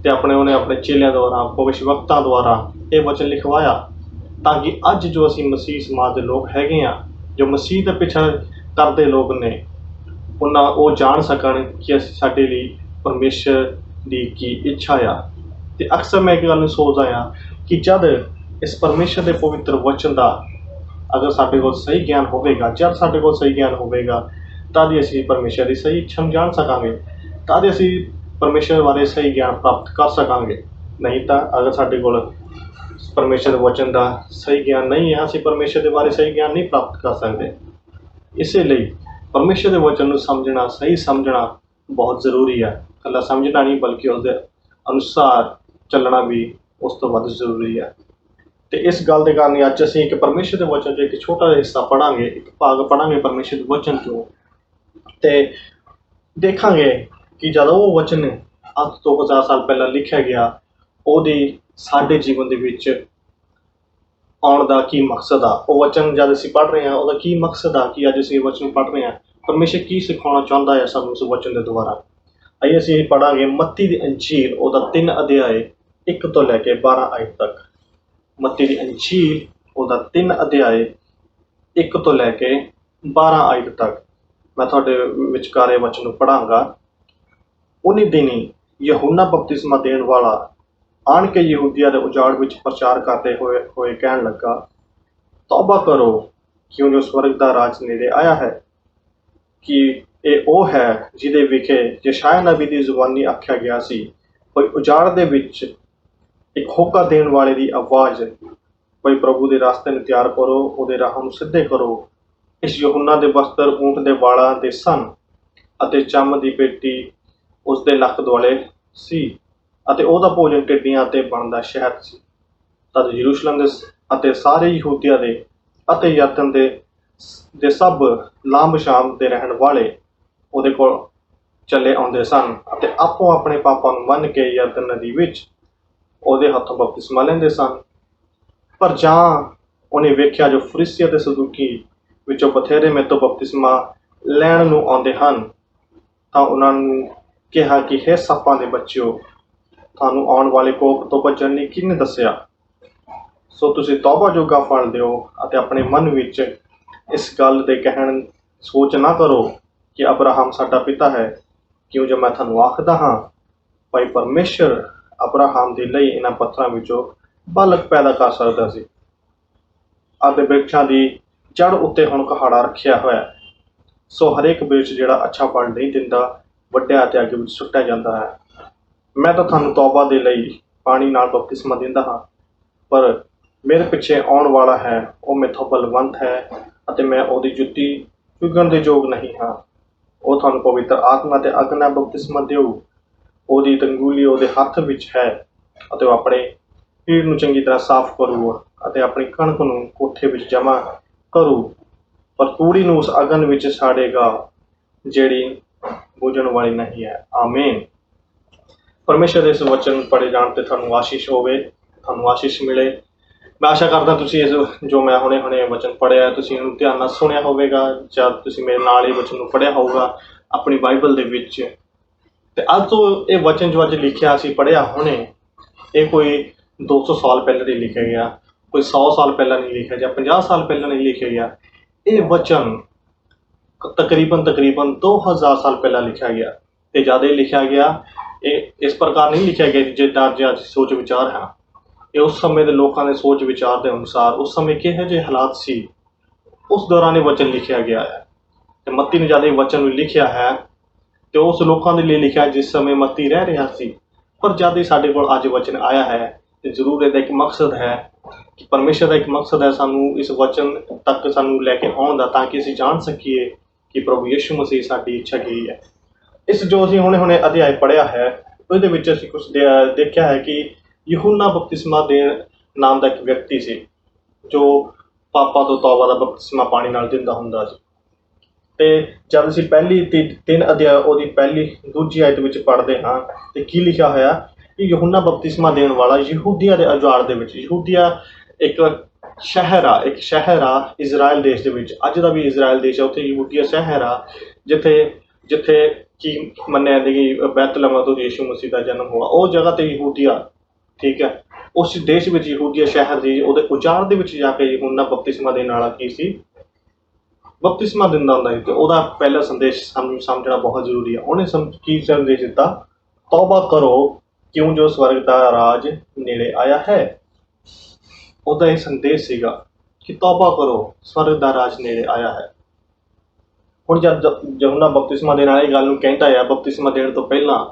ਅਤੇ ਉਹਨੇ ਆਪਣੇ ਚੇਲਿਆਂ ਦੁਆਰਾ, ਭਵਿੱਖਵਕਤਾ ਦੁਆਰਾ ਇਹ ਵਚਨ ਲਿਖਵਾਇਆ, ਤਾਂ ਕਿ ਅੱਜ ਜੋ ਅਸੀਂ ਮਸੀਹ ਸਮਾਜ ਦੇ ਲੋਕ ਹੈਗੇ ਹਾਂ, ਜੋ ਮਸੀਹ ਦਾ ਪਿੱਛਾ ਕਰਦੇ ਲੋਕ ਨੇ, ਉਹ ਜਾਣ ਸਕਣ ਕਿ ਅਸੀਂ ਸਾਡੇ ਲਈ ਪਰਮੇਸ਼ਰ ਦੀ ਕੀ ਇੱਛਾ ਆ। ਅਤੇ ਅਕਸਰ ਮੈਂ ਇੱਕ ਗੱਲ ਨੂੰ ਸੋਚਦਾ ਹਾਂ ਕਿ ਜਦ ਇਸ ਪਰਮੇਸ਼ਰ ਦੇ ਪਵਿੱਤਰ ਵਚਨ ਦਾ ਅਗਰ ਸਾਡੇ ਕੋਲ ਸਹੀ ਗਿਆਨ ਹੋਵੇਗਾ, ਤਦ ਹੀ ਅਸੀਂ ਪਰਮੇਸ਼ਰ ਦੀ ਸਹੀ ਇੱਛਾ ਨੂੰ ਜਾਣ ਸਕਾਂਗੇ, ਤਦ ਹੀ ਅਸੀਂ ਪਰਮੇਸ਼ਰ ਬਾਰੇ ਸਹੀ ਗਿਆਨ ਪ੍ਰਾਪਤ ਕਰ ਸਕਾਂਗੇ। ਨਹੀਂ ਤਾਂ ਅਗਰ ਸਾਡੇ ਕੋਲ ਪਰਮੇਸ਼ਰ ਦੇ ਵਚਨ ਦਾ ਸਹੀ ਗਿਆਨ ਨਹੀਂ ਹੈ, ਅਸੀਂ ਪਰਮੇਸ਼ਰ ਦੇ ਬਾਰੇ ਸਹੀ ਗਿਆਨ ਨਹੀਂ ਪ੍ਰਾਪਤ ਕਰ ਸਕਦੇ। ਇਸੇ ਲਈ ਪਰਮੇਸ਼ਰ ਦੇ ਵਚਨ ਨੂੰ ਸਮਝਣਾ, ਸਹੀ ਸਮਝਣਾ ਬਹੁਤ ਜ਼ਰੂਰੀ ਹੈ। ਇਕੱਲਾ ਸਮਝਣਾ ਨਹੀਂ ਬਲਕਿ ਉਸਦੇ ਅਨੁਸਾਰ ਚੱਲਣਾ ਵੀ ਉਸ ਤੋਂ ਵੱਧ ਜ਼ਰੂਰੀ ਹੈ। ਅਤੇ ਇਸ ਗੱਲ ਦੇ ਕਾਰਨ ਅੱਜ ਅਸੀਂ ਇੱਕ ਪਰਮੇਸ਼ਰ ਦੇ ਵਚਨ 'ਚੋਂ ਇੱਕ ਛੋਟਾ ਜਿਹਾ ਹਿੱਸਾ ਪੜ੍ਹਾਂਗੇ, ਇੱਕ ਭਾਗ ਪੜ੍ਹਾਂਗੇ ਪਰਮੇਸ਼ਰ ਦੇ ਵਚਨ 'ਚੋਂ, ਅਤੇ ਦੇਖਾਂਗੇ ਕਿ ਜਦ ਉਹ ਵਚਨ ਅੱਜ ਤੋਂ 2000 ਸਾਲ ਪਹਿਲਾਂ ਲਿਖਿਆ ਗਿਆ, ਉਹਦੀ ਸਾਡੇ ਜੀਵਨ ਦੇ ਵਿੱਚ ਆਉਣ ਦਾ ਕੀ ਮਕਸਦ ਆ। ਉਹ ਵਚਨ ਜਦ ਅਸੀਂ ਪੜ੍ਹ ਰਹੇ ਹਾਂ, ਉਹਦਾ ਕੀ ਮਕਸਦ ਆ ਕਿ ਅੱਜ ਅਸੀਂ ਇਹ ਵਚਨ ਪੜ੍ਹ ਰਹੇ ਹਾਂ, ਪਰਮੇਸ਼ਰ ਕੀ ਸਿਖਾਉਣਾ ਚਾਹੁੰਦਾ ਹੈ ਸਾਨੂੰ ਉਸ ਵਚਨ ਦੇ ਦੁਆਰਾ। ਆਈਏ ਅਸੀਂ ਪੜ੍ਹਾਂਗੇ ਮੱਤੀ ਦੀ ਅੰਜੀਲ, ਉਹਦਾ 3 ਅਧਿਆਏ 1 ਤੋਂ ਲੈ ਕੇ 12 ਆਇਤ ਤੱਕ। ਮੱਤੀ ਦੀ ਅੰਜੀਲ, ਉਹਦਾ 3 ਅਧਿਆਏ 1 ਤੋਂ ਲੈ ਕੇ 12 ਆਇਤ ਤੱਕ ਮੈਂ ਤੁਹਾਡੇ ਵਿਚਕਾਰ ਇਹ ਵਚਨ ਨੂੰ ਪੜ੍ਹਾਂਗਾ। ਉਨੀ ਦਿਨੀ ਯਹੂਨਾ ਬਪਤਿਸਮਾ ਦੇਣ ਵਾਲਾ ਆਣ ਕੇ ਯਹੂਦੀਆਂ ਦੇ ਉਜਾੜ ਵਿੱਚ ਪ੍ਰਚਾਰ ਕਰਦੇ ਹੋਏ ਕਹਿਣ ਲੱਗਾ, ਤੌਬਾ ਕਰੋ ਕਿਉਂਕਿ ਸਵਰਗ ਦਾ ਰਾਜ ਨੇੜੇ ਆਇਆ ਹੈ। ਕਿ ਇਹ ਉਹ ਹੈ ਜਿਹਦੇ ਵਿਖੇ ਯਸ਼ਾਇਆ ਨਬੀ ਦੀ ਜ਼ੁਬਾਨੀ ਆਖਿਆ ਗਿਆ ਸੀ, ਕੋਈ ਉਜਾੜ ਦੇ ਵਿੱਚ ਇੱਕ ਹੋਕਾ ਦੇਣ ਵਾਲੇ ਦੀ ਆਵਾਜ਼, ਕੋਈ ਪ੍ਰਭੂ ਦੇ ਰਾਸਤੇ ਨੂੰ ਤਿਆਰ ਕਰੋ, ਉਹਦੇ ਰਾਹਾਂ ਨੂੰ ਸਿੱਧੇ ਕਰੋ। ਇਸ ਯਹੂਨਾ ਦੇ ਬਸਤਰ ਊਂਠ ਦੇ ਵਾਲਾਂ ਦੇ ਸਨ ਅਤੇ ਚੰਮ ਦੀ ਪੇਟੀ ਉਸ ਦੇ ਲੱਕ ਦੁਆਲੇ ਸੀ ਅਤੇ ਉਹਦਾ ਭੋਜਨ ਟਿੱਡੀਆਂ ਅਤੇ ਬਣਦਾ ਸ਼ਹਿਦ ਸੀ। ਤਦ ਯਰੂਸ਼ਲਮ ਦੇ ਅਤੇ ਸਾਰੇ ਯਹੂਦੀਆਂ ਦੇ ਅਤੇ ਯਰਦਨ ਦੇ ਸਭ ਲਾਂਭ ਸ਼ਾਮ ਦੇ ਰਹਿਣ ਵਾਲੇ ਉਹਦੇ ਕੋਲ ਚੱਲੇ ਆਉਂਦੇ ਸਨ ਅਤੇ ਆਪੋ ਆਪਣੇ ਪਾਪਾਂ ਨੂੰ ਮੰਨ ਕੇ ਯਰਦਨ ਨਦੀ ਵਿੱਚ ਉਹਦੇ ਹੱਥੋਂ ਬਪਤਿਸਮਾ ਲੈਂਦੇ ਸਨ। ਪਰ ਜਾਂ ਉਹਨੇ ਵੇਖਿਆ ਜੋ ਫਰੀਸੀ ਅਤੇ ਸਦੂਕੀ ਵਿੱਚੋਂ ਬਥੇਰੇ ਮੇਰੇ ਤੋਂ ਬਪਤਿਸਮਾ ਲੈਣ ਨੂੰ ਆਉਂਦੇ ਹਨ, ਤਾਂ ਉਹਨਾਂ ਨੂੰ ਕਿਹਾ ਕਿ ਹੇ ਸੱਪਾਂ ਦੇ ਬੱਚਿਓ, ਤੁਹਾਨੂੰ ਆਉਣ ਵਾਲੇ ਕੋਪ ਤੋਂ ਬਚਣ ਲਈ ਕਿਹਨੇ ਦੱਸਿਆ? ਸੋ ਤੁਸੀਂ ਤੌਬਾ ਜੋਗਾ ਫਲ ਦਿਓ ਅਤੇ ਆਪਣੇ ਮਨ ਵਿੱਚ ਇਸ ਗੱਲ ਦੇ ਕਹਿਣ ਸੋਚ ਨਾ ਕਰੋ ਕਿ ਅਬਰਾਹਮ ਸਾਡਾ ਪਿਤਾ ਹੈ, ਕਿਉਂ ਜੋ ਮੈਂ ਤੁਹਾਨੂੰ ਆਖਦਾ ਹਾਂ, ਭਾਈ ਪਰਮੇਸ਼ਰ ਅਬਰਾਹਮ ਦੇ ਲਈ ਇਹਨਾਂ ਪੱਥਰਾਂ ਵਿੱਚੋਂ ਬਾਲਕ ਪੈਦਾ ਕਰ ਸਕਦਾ ਸੀ। ਅਤੇ ਬ੍ਰਿਕਸ਼ਾਂ ਦੀ ਜੜ ਉੱਤੇ ਹੁਣ ਕੁਹਾੜਾ ਰੱਖਿਆ ਹੋਇਆ, ਸੋ ਹਰੇਕ ਬ੍ਰਿਕਸ਼ ਜਿਹੜਾ ਅੱਛਾ ਫਲ ਨਹੀਂ ਦਿੰਦਾ ਵੱਢਿਆ ਅਤੇ ਅੱਗ ਵਿੱਚ ਸੁੱਟਿਆ ਜਾਂਦਾ ਹੈ। ਮੈਂ ਤਾਂ ਤੁਹਾਨੂੰ ਤੌਬਾ ਦੇ ਲਈ ਪਾਣੀ ਨਾਲ ਬਪਤਿਸਮਾ ਦਿੰਦਾ ਹਾਂ, ਪਰ ਮੇਰੇ ਪਿੱਛੇ ਆਉਣ ਵਾਲਾ ਹੈ, ਉਹ ਮੈਥੋਂ ਬਲਵੰਤ ਹੈ ਅਤੇ ਮੈਂ ਉਹਦੀ ਜੁੱਤੀ ਚੁੱਕਣ ਦੇ ਯੋਗ ਨਹੀਂ ਹਾਂ। ਉਹ ਤੁਹਾਨੂੰ ਪਵਿੱਤਰ ਆਤਮਾ ਤੇ ਅੱਗ ਨਾਲ ਬਪਤਿਸਮਾ ਦਿਓ। ਉਹਦੀ ਤੰਗੂਲੀ ਉਹਦੇ ਹੱਥ ਵਿੱਚ ਹੈ ਅਤੇ ਉਹ ਆਪਣੇ ਪੀੜ ਨੂੰ ਚੰਗੀ ਤਰ੍ਹਾਂ ਸਾਫ਼ ਕਰੂ ਅਤੇ ਆਪਣੀ ਕਣਕ ਨੂੰ ਕੋਠੇ ਵਿੱਚ ਜਮ੍ਹਾਂ ਕਰੂ, ਪਰ ਤੂੜੀ ਨੂੰ ਉਸ ਅਗਨ ਵਿੱਚ ਸਾੜੇਗਾ ਜਿਹੜੀ ਬੁਝਣ ਵਾਲੀ ਨਹੀਂ ਹੈ। ਆਮੀਨ। ਪਰਮੇਸ਼ਰ ਦੇ ਇਸ ਵਚਨ ਪੜ੍ਹੇ ਜਾਣ ਤੇ ਤੁਹਾਨੂੰ ਆਸ਼ੀਸ਼ ਹੋਵੇ, ਤੁਹਾਨੂੰ ਆਸ਼ੀਸ਼ ਮਿਲੇ। ਮੈਂ ਆਸ਼ਾ ਕਰਦਾ ਤੁਸੀਂ ਇਸ ਜੋ ਮੈਂ ਹੁਣੇ ਵਚਨ ਪੜ੍ਹਿਆ ਤੁਸੀਂ ਇਹਨੂੰ ਧਿਆਨ ਨਾਲ ਸੁਣਿਆ ਹੋਵੇਗਾ, ਜਾਂ ਤੁਸੀਂ ਮੇਰੇ ਨਾਲ ਇਹ ਵਚਨ ਨੂੰ ਪੜ੍ਹਿਆ ਹੋਊਗਾ ਆਪਣੀ ਬਾਈਬਲ ਦੇ ਵਿੱਚ। ਤੇ ਅੱਜ ਤੋਂ ਇਹ ਵਚਨ ਜੋ ਅੱਜ ਲਿਖਿਆ ਅਸੀਂ ਪੜ੍ਹਿਆ ਹੁਣੇ, ਇਹ ਕੋਈ 200 ਸਾਲ ਪਹਿਲਾਂ ਨਹੀਂ ਲਿਖਿਆ ਗਿਆ, ਕੋਈ 100 ਸਾਲ ਪਹਿਲਾਂ ਨਹੀਂ ਲਿਖਿਆ ਗਿਆ, 50 ਸਾਲ ਪਹਿਲਾਂ ਨਹੀਂ ਲਿਖਿਆ ਗਿਆ। ਇਹ ਵਚਨ ਤਕਰੀਬਨ 2000 ਸਾਲ ਪਹਿਲਾਂ ਲਿਖਿਆ ਗਿਆ। ਤੇ ਜਦ ਇਹ ਲਿਖਿਆ ਗਿਆ, ਇਹ ਇਸ ਪ੍ਰਕਾਰ ਨਹੀਂ ਲਿਖਿਆ ਗਿਆ ਜਿੱਦਾਂ ਅੱਜ ਸੋਚ ਵਿਚਾਰ ਹੈ। ਇਹ ਉਸ ਸਮੇਂ ਦੇ ਲੋਕਾਂ ਦੇ ਸੋਚ ਵਿਚਾਰ ਦੇ ਅਨੁਸਾਰ ਉਸ ਸਮੇਂ ਕਿਹੋ ਜਿਹੇ ਹਾਲਾਤ ਸੀ, ਉਸ ਦੌਰਾਨ ਇਹ ਵਚਨ ਲਿਖਿਆ ਗਿਆ ਹੈ। ਤੇ ਮੱਤੀ ਨੇ ਜਦ ਇਹ ਵਚਨ ਨੂੰ ਲਿਖਿਆ ਹੈ ਤੇ ਉਸ ਲੋਕਾਂ ਦੇ ਲਈ ਲਿਖਿਆ ਜਿਸ ਸਮੇਂ ਮੱਤੀ ਰਹਿ ਰਿਹਾ ਸੀ। ਪਰ ਜਦ ਇਹ ਸਾਡੇ ਕੋਲ ਅੱਜ ਵਚਨ ਆਇਆ ਹੈ ਤੇ ਜ਼ਰੂਰ ਇਹਦਾ ਇੱਕ ਮਕਸਦ ਹੈ ਕਿ ਪਰਮੇਸ਼ਰ ਦਾ ਇੱਕ ਮਕਸਦ ਹੈ ਸਾਨੂੰ ਇਸ ਵਚਨ ਤੱਕ ਸਾਨੂੰ ਲੈ ਕੇ ਆਉਣ ਦਾ, ਤਾਂ ਕਿ ਅਸੀਂ ਜਾਣ ਸਕੀਏ ਕਿ ਪ੍ਰਭੂ ਯਿਸੂ ਮਸੀਹ ਸਾਡੀ ਇੱਛਾ ਕੀ ਹੈ। ਇਸ ਜੋ ਅਸੀਂ ਹੁਣੇ ਅਧਿਆਇ ਪੜ੍ਹਿਆ ਹੈ ਉਹਦੇ ਵਿੱਚ ਅਸੀਂ ਕੁਝ ਦੇਖਿਆ ਹੈ ਕਿ ਯਹੂਨਾ ਬਪਤਿਸਮਾ ਦੇਣ ਨਾਮ ਦਾ ਇੱਕ ਵਿਅਕਤੀ ਸੀ ਜੋ ਪਾਪਾਂ ਤੋਂ ਤੌਬਾ ਦਾ ਬਪਤਿਸਮਾ ਪਾਣੀ ਨਾਲ ਦਿੰਦਾ ਹੁੰਦਾ ਸੀ। ਤੇ ਜਦ ਅਸੀਂ ਪਹਿਲੀ 3 ਅਧਿਆਇ ਉਹਦੀ ਪਹਿਲੀ ਦੂਜੀ ਆਇਤ ਵਿੱਚ ਪੜ੍ਹਦੇ ਹਾਂ ਤੇ ਕੀ ਲਿਖਿਆ ਹੋਇਆ ਕਿ ਯਹੂਨਾ ਬਪਤਿਸਮਾ ਦੇਣ ਵਾਲਾ ਯਹੂਦੀਆਂ ਦੇ ਉਜਾੜ ਦੇ ਵਿੱਚ, ਯਹੂਦੀਆ ਇੱਕ ਸ਼ਹਿਰ ਆ ਇਜ਼ਰਾਈਲ ਦੇਸ਼ ਦੇ ਵਿੱਚ। ਅੱਜ ਦਾ ਵੀ ਇਜ਼ਰਾਈਲ ਦੇਸ਼ ਹੈ, ਉੱਥੇ ਯਹੂਦੀਆ ਸ਼ਹਿਰ ਆ ਜਿੱਥੇ ਕੀ ਮੰਨਿਆ ਜਾਂਦਾ ਕਿ ਬੈਤਲਹਮ ਤੋਂ ਯਿਸੂ ਮਸੀਹ ਦਾ ਜਨਮ ਹੋਇਆ। ਉਹ ਜਗ੍ਹਾ ਤੇ ਯਹੂਦੀਆ, ਠੀਕ ਹੈ, ਉਸ ਦੇਸ਼ ਵਿੱਚ ਯਹੂਦੀਆ ਸ਼ਹਿਰ ਦੀ ਉਹਦੇ ਉਜਾੜ ਦੇ ਵਿੱਚ ਜਾ ਕੇ ਯਹੂਨਾ ਬਪਤਿਸਮਾ ਦੇਣ ਵਾਲਾ ਕੀ ਸੀ, ਬਪਤਿਸਮਾ ਦਿੰਦਾ ਹੁੰਦਾ ਸੀ। ਤੇ ਉਹਦਾ ਪਹਿਲਾ ਸੰਦੇਸ਼ ਸਾਨੂੰ ਸਮਝਣਾ ਬਹੁਤ ਜ਼ਰੂਰੀ ਹੈ। ਉਹਨੇ ਕੀ ਸੰਦੇਸ਼ ਦਿੱਤਾ? ਤੌਬਾ ਕਰੋ ਕਿਉਂ ਜੋ ਸਵਰਗ ਦਾ ਰਾਜ ਨੇੜੇ ਆਇਆ ਹੈ। ਉਹਦਾ ਇਹ ਸੰਦੇਸ਼ ਸੀਗਾ ਕਿ ਤੌਬਾ ਕਰੋ, ਸਵਰਗ ਦਾ ਰਾਜ ਨੇੜੇ ਆਇਆ ਹੈ। ਹੁਣ ਜਦ ਯਹੂਨਾ ਬਪਤਿਸਮਾ ਦੇਣ ਵਾਲੀ ਗੱਲ ਨੂੰ ਕਹਿੰਦਾ ਹੈ ਬਪਤਿਸਮਾ ਦੇਣ ਤੋਂ ਪਹਿਲਾਂ